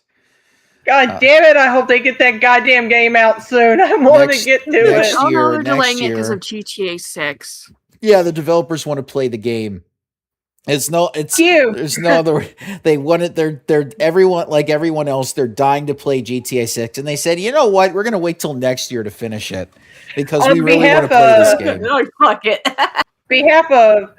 B: God damn it, I hope they get that goddamn game out soon. I want to get to
A: next
B: it.
D: Oh no,
A: year,
D: they're
A: next
D: delaying it because
A: year.
D: of GTA 6.
A: Yeah, the developers want to play the game. There's no other. They want it. They're everyone like everyone else. They're dying to play GTA 6, and they said, you know what? We're gonna wait till next year to finish it because we really want to play this game.
C: No, fuck it.
B: Behalf of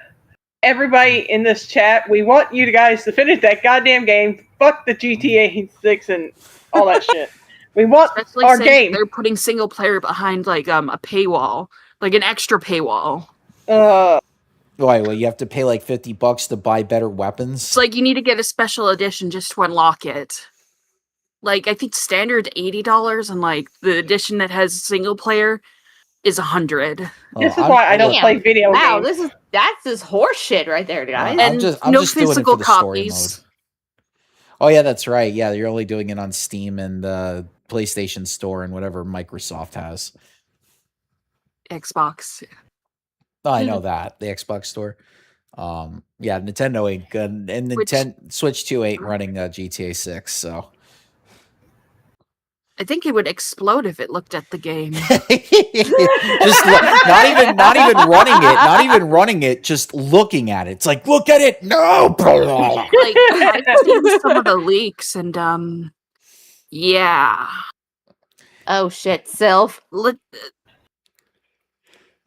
B: everybody in this chat, we want you guys to finish that goddamn game. Fuck the GTA 6 and all that shit. We want
D: Especially
B: our
D: since
B: game.
D: they're putting single player behind like a paywall, like an extra paywall.
A: Why? Well, you have to pay like $50 to buy better weapons.
D: It's like you need to get a special edition just to unlock it. Like I think standard $80, and like the edition that has single player is $100.
B: This is why I don't
C: Damn.
B: play video
C: Wow,
B: games.
C: that's this horse shit right there, guys.
A: I'm
D: And
A: just
D: no
A: doing it
D: physical
A: for the story
D: copies.
A: mode. Oh yeah, that's right. Yeah, you're only doing it on Steam and PlayStation Store and whatever Microsoft has.
D: Xbox.
A: Oh, I know that the Xbox Store. Yeah, Nintendo ain't good, and
D: Which-
A: Nintendo Switch 2 ain't running GTA 6. So
D: I think it would explode if it looked at the game.
A: just not even running it, just looking at it. It's like, look at it. No.
D: Like I've seen some of the leaks, and yeah.
C: Oh shit, Sylph.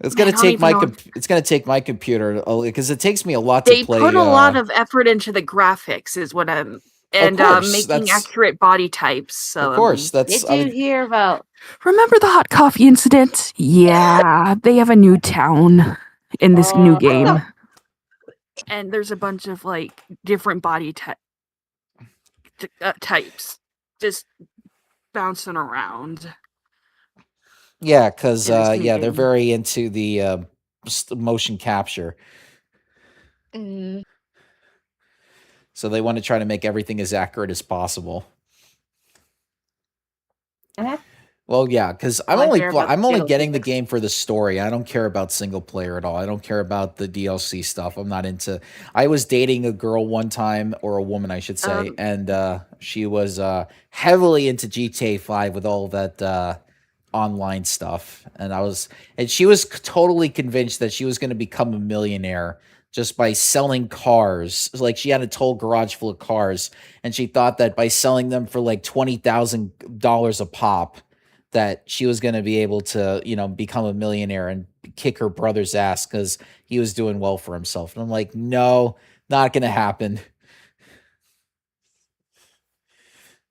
A: It's gonna
D: I don't
A: take
D: even
A: my
D: know.
A: it's gonna take my computer because it takes me a lot to
D: They
A: play.
D: put a lot of effort into the graphics, is what I'm, and
A: course,
D: making
A: that's-
D: accurate body types. So
A: Of course,
C: Did you hear about?
D: remember the hot coffee incident? Yeah, they have a new town in this new game, and there's a bunch of like different body types just bouncing around.
A: Yeah, because
D: in this new
A: they're
D: game.
A: very into the motion capture,
C: Mm,
A: so they want to try to make everything as accurate as possible.
C: Uh-huh.
A: Well, yeah, because
D: All I care about
A: I'm
D: the
A: only
D: DLC
A: getting the
D: fix.
A: game for the story. I don't care about single player at all. I don't care about the DLC stuff. I'm not into. I was dating a girl one time, or a woman, I should say,
D: Um,
A: and she was heavily into GTA 5 with all that online stuff, and she was totally convinced that she was going to become a millionaire just by selling cars. Like she had a total garage full of cars, and she thought that by selling them for like $20,000 a pop that she was going to be able to, become a millionaire and kick her brother's ass because he was doing well for himself. And I'm like, no, not going to happen.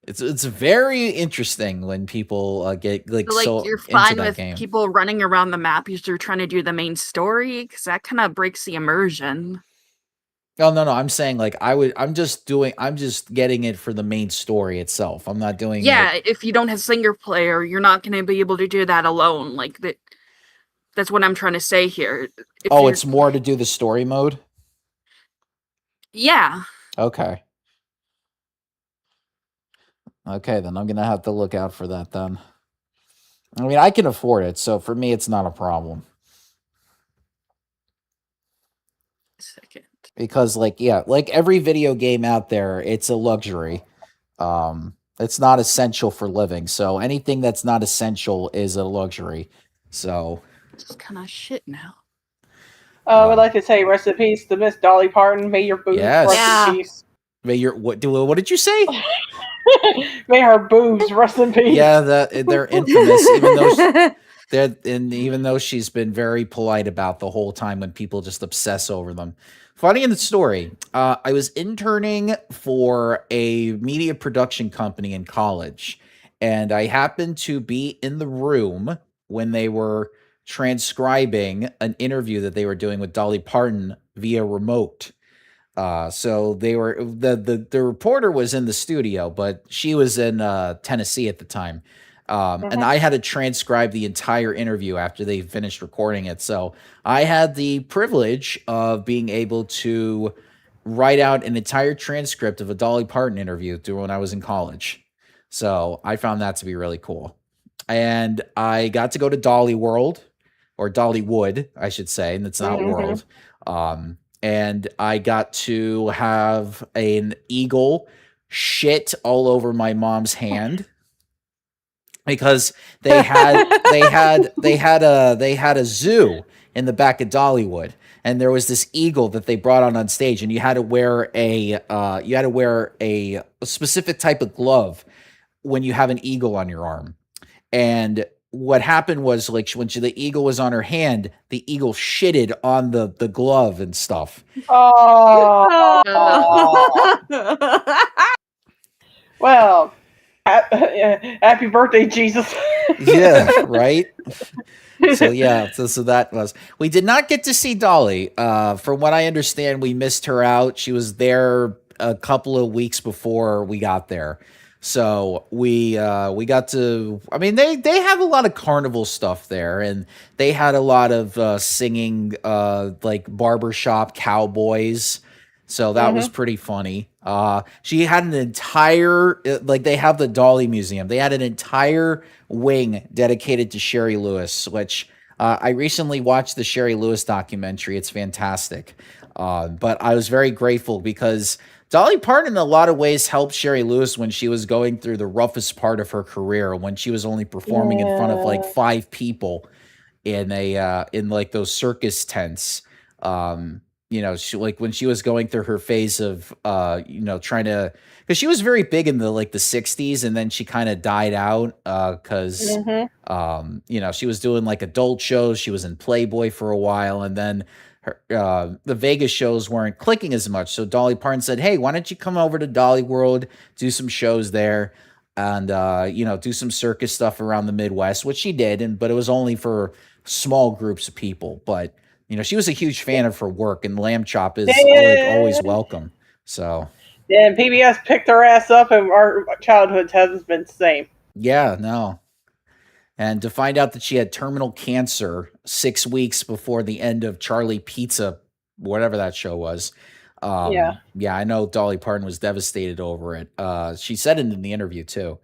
A: It's very interesting when people get like
D: so, like,
A: so
D: you're
A: into
D: fine
A: that
D: with
A: game.
D: people running around the map as you're trying to do the main story? Because that kind of breaks the immersion.
A: Oh no, I'm saying like I'm just getting it for the main story itself. I'm not doing
D: Yeah,
A: it.
D: if you don't have single player, you're not going to be able to do that alone. Like, that's what I'm trying to say here. If
A: Oh,
D: you're,
A: it's more to do the story mode?
D: yeah.
A: Okay. Okay, then I'm gonna have to look out for that then. I mean, I can afford it, so for me, it's not a problem.
D: Second.
A: Because, like, yeah, like every video game out there, it's a luxury. It's not essential for living. So anything that's not essential is a luxury. So,
D: This is kind of shit now.
B: I would like to say rest in peace to Miss Dolly Parton. May your boobs
A: Yes.
B: rest
C: Yeah.
B: in peace.
A: may your what did you say?
B: May her boobs rest in peace.
A: Yeah, they're infamous, even though she's been very polite about the whole time when people just obsess over them. Funny in the story, I was interning for a media production company in college, and I happened to be in the room when they were transcribing an interview that they were doing with Dolly Parton via remote. So they were the reporter was in the studio, but she was in Tennessee at the time. And I had to transcribe the entire interview after they finished recording it. So I had the privilege of being able to write out an entire transcript of a Dolly Parton interview through when I was in college. So I found that to be really cool. And I got to go to Dolly World, or Dollywood, I should say, and it's not World. And I got to have an eagle shit all over my mom's hand because they had a zoo in the back of Dollywood, and there was this eagle that they brought on stage, and you had to wear a specific type of glove when you have an eagle on your arm. And what happened was, like, when the eagle was on her hand, the eagle shitted on the glove and stuff.
B: Oh. Well, happy birthday, Jesus.
A: Yeah, right. So yeah, so that was. We did not get to see Dolly. From what I understand, we missed her out. She was there a couple of weeks before we got there. So we got to. I mean, they have a lot of carnival stuff there, and they had a lot of singing, like barbershop cowboys. So that was pretty funny. She had an entire, like, they have the Dolly Museum. They had an entire wing dedicated to Sherry Lewis, which I recently watched the Sherry Lewis documentary. It's fantastic. But I was very grateful because Dolly Parton, in a lot of ways, helped Sherry Lewis when she was going through the roughest part of her career, when she was only performing in front of like 5 people in in like those circus tents. She, like, when she was going through her phase of trying to, because she was very big in the 60s, and then she kind of died out because she was doing like adult shows. She was in Playboy for a while, and then the Vegas shows weren't clicking as much. So Dolly Parton said, "Hey, why don't you come over to Dolly World, do some shows there, and do some circus stuff around the Midwest," which she did, but it was only for small groups of people. But she was a huge fan of her work, and lamb chop is always welcome. So
B: yeah, PBS picked her ass up, and our childhood hasn't been the same.
A: Yeah, no. And to find out that she had terminal cancer 6 weeks before the end of Charlie Pizza, whatever that show was. Yeah, I know Dolly Parton was devastated over it. She said it in the interview too.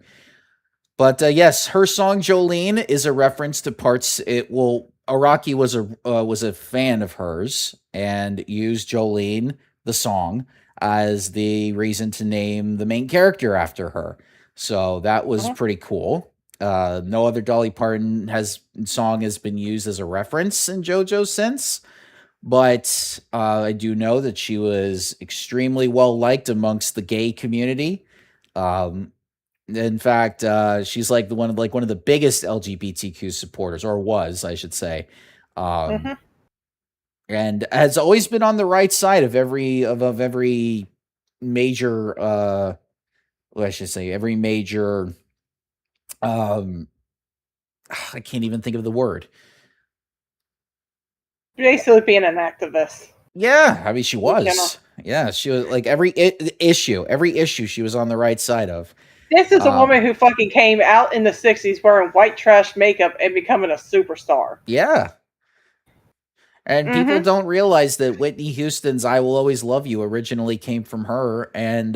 A: But yes, her song Jolene is a reference to parts. Araki was a fan of hers and used Jolene the song as the reason to name the main character after her. So that was pretty cool. No other Dolly Parton song has been used as a reference in JoJo since. But I do know that she was extremely well liked amongst the gay community. In fact, she's like one of the biggest LGBTQ supporters, or was, I should say, and has always been on the right side of every major. I should say every major. Um, I can't even think of the word.
B: Basically, being an activist.
A: Yeah, I mean, she was. Yeah, she was like every issue she was on the right side of.
B: This is a woman who fucking came out in the 60s wearing white trash makeup and becoming a superstar.
A: Yeah. And people don't realize that Whitney Houston's I Will Always Love You originally came from her and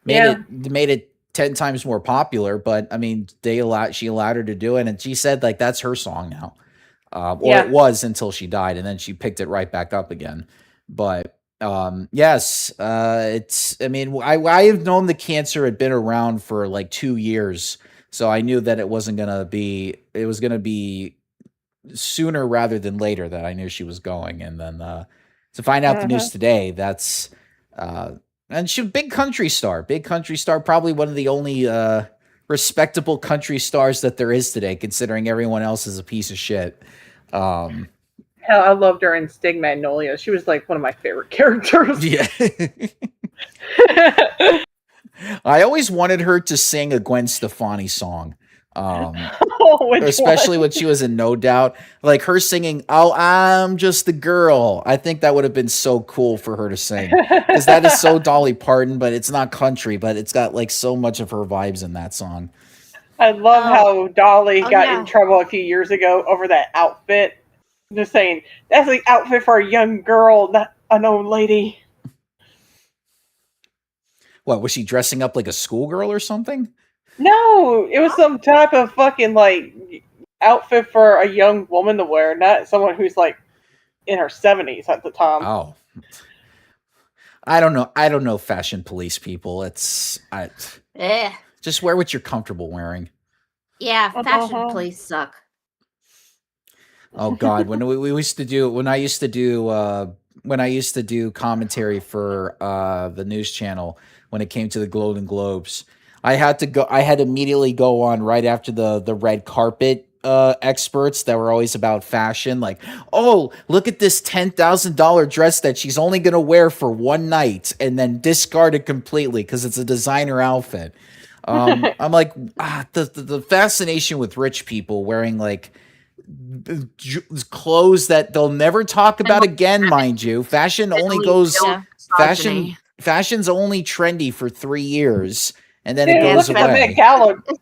A: made it 10 times more popular. But I mean, she allowed her to do it. And she said like, that's her song now. It was until she died. And then she picked it right back up again. But yes, I have known the cancer had been around for like 2 years. So I knew that it was going to be sooner rather than later that I knew she was going. And then to find out the news today, that's and she big country star, probably one of the only respectable country stars that there is today, considering everyone else is a piece of shit.
B: Hell, I loved her in Stig Magnolia. She was like one of my favorite characters.
A: Yeah. I always wanted her to sing a Gwen Stefani song. Especially when she was in No Doubt. Like her singing, "Oh, I'm just a girl." I think that would have been so cool for her to sing. Because that is so Dolly Parton, but it's not country, but it's got like so much of her vibes in that song.
B: I love how Dolly got in trouble a few years ago over that outfit. Just saying, that's the outfit for a young girl, not an old lady.
A: What, was she dressing up like a schoolgirl or something?
B: No, it was some type of fucking like outfit for a young woman to wear, not someone who's like in her 70s at the time.
A: Oh. I don't know fashion police people. Just wear what you're comfortable wearing.
C: Yeah, fashion police suck.
A: Oh God, when I used to do commentary for the news channel when it came to the Golden Globes, I had to immediately go on right after the red carpet experts that were always about fashion, like, oh, look at this $10,000 dress that she's only gonna wear for one night and then discard it completely because it's a designer outfit. I'm like, the fascination with rich people wearing like clothes that they'll never talk about again, mind you. Fashion's only trendy for 3 years and then it goes away.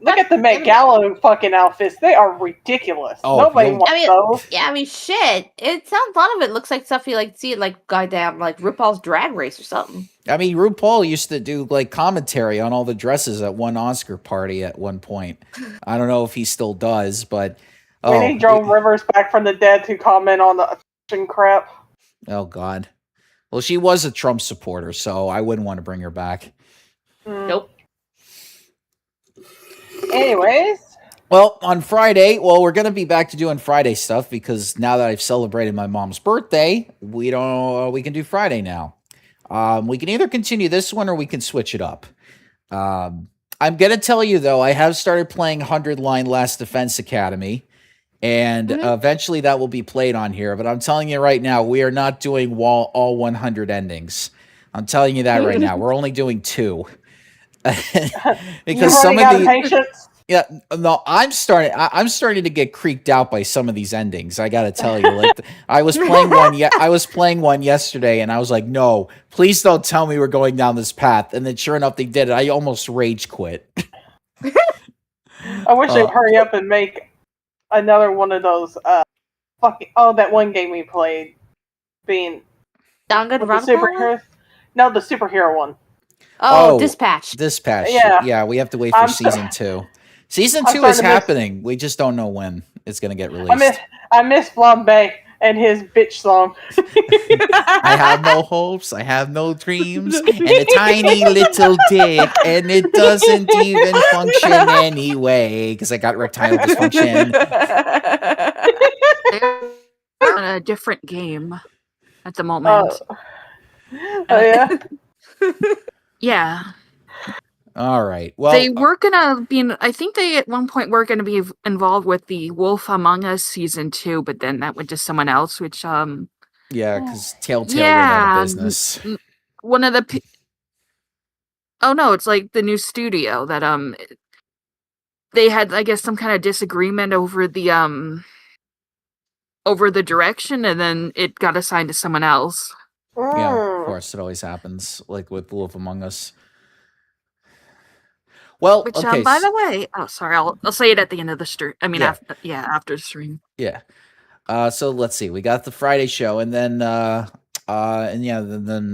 B: Look at the Met Gala fucking outfits. They are ridiculous. Nobody wants those.
C: Yeah, I mean, shit. A lot of it looks like stuff you like see at like goddamn like RuPaul's Drag Race or something.
A: I mean, RuPaul used to do like commentary on all the dresses at one Oscar party at one point. I don't know if he still does, but
B: we need Joan Rivers back from the dead to comment on the fashion crap.
A: Oh God. Well, she was a Trump supporter, so I wouldn't want to bring her back.
C: Nope.
B: Anyways.
A: Well, on Friday, we're going to be back to doing Friday stuff because now that I've celebrated my mom's birthday, we can do Friday now. We can either continue this one or we can switch it up. I'm going to tell you, though, I have started playing 100 Line Last Defense Academy, and eventually that will be played on here. But I'm telling you right now, we are not doing all 100 endings. I'm telling you that right now. We're only doing 2. Because some of the I'm starting to get creeped out by some of these endings. I gotta tell you, like I was playing one yesterday, and I was like, no, please don't tell me we're going down this path. And then sure enough, they did it. I almost rage quit.
B: I wish they'd hurry up and make another one of those. That one game we played, being
C: Danganronpa.
B: No, the superhero one.
C: Oh, Dispatch.
A: Yeah, we have to wait for season 2. Season
F: I'm
A: 2 is
F: starting to miss-
A: happening. We just don't know when it's going to get released.
F: I miss Flambe and his bitch song.
A: I have no hopes, I have no dreams, and a tiny little dick, and it doesn't even function anyway, because I got erectile dysfunction.
D: They're on a different game at the moment.
F: Oh yeah.
D: Yeah.
A: All right. Well,
D: They were gonna be. I think they at one point were gonna be involved with the Wolf Among Us season 2, but then that went to someone else. Which
A: yeah, because Telltale went
D: yeah,
A: out of business.
D: one of the. Oh no, it's like the new studio that they had, I guess, some kind of disagreement over the direction, and then it got assigned to someone else.
A: Yeah, of course, it always happens, like with Wolf Among Us. Well,
D: Which,
A: okay.
D: by the way, oh sorry, I'll say it at the end of the stream. I mean,
A: Yeah.
D: after the stream.
A: Yeah. So let's see. We got the Friday show, and then then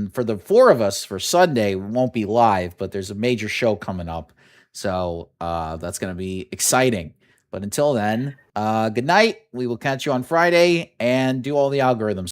A: for the 4 of us for Sunday, we won't be live, but there's a major show coming up. So that's gonna be exciting. But until then, good night. We will catch you on Friday and do all the algorithms.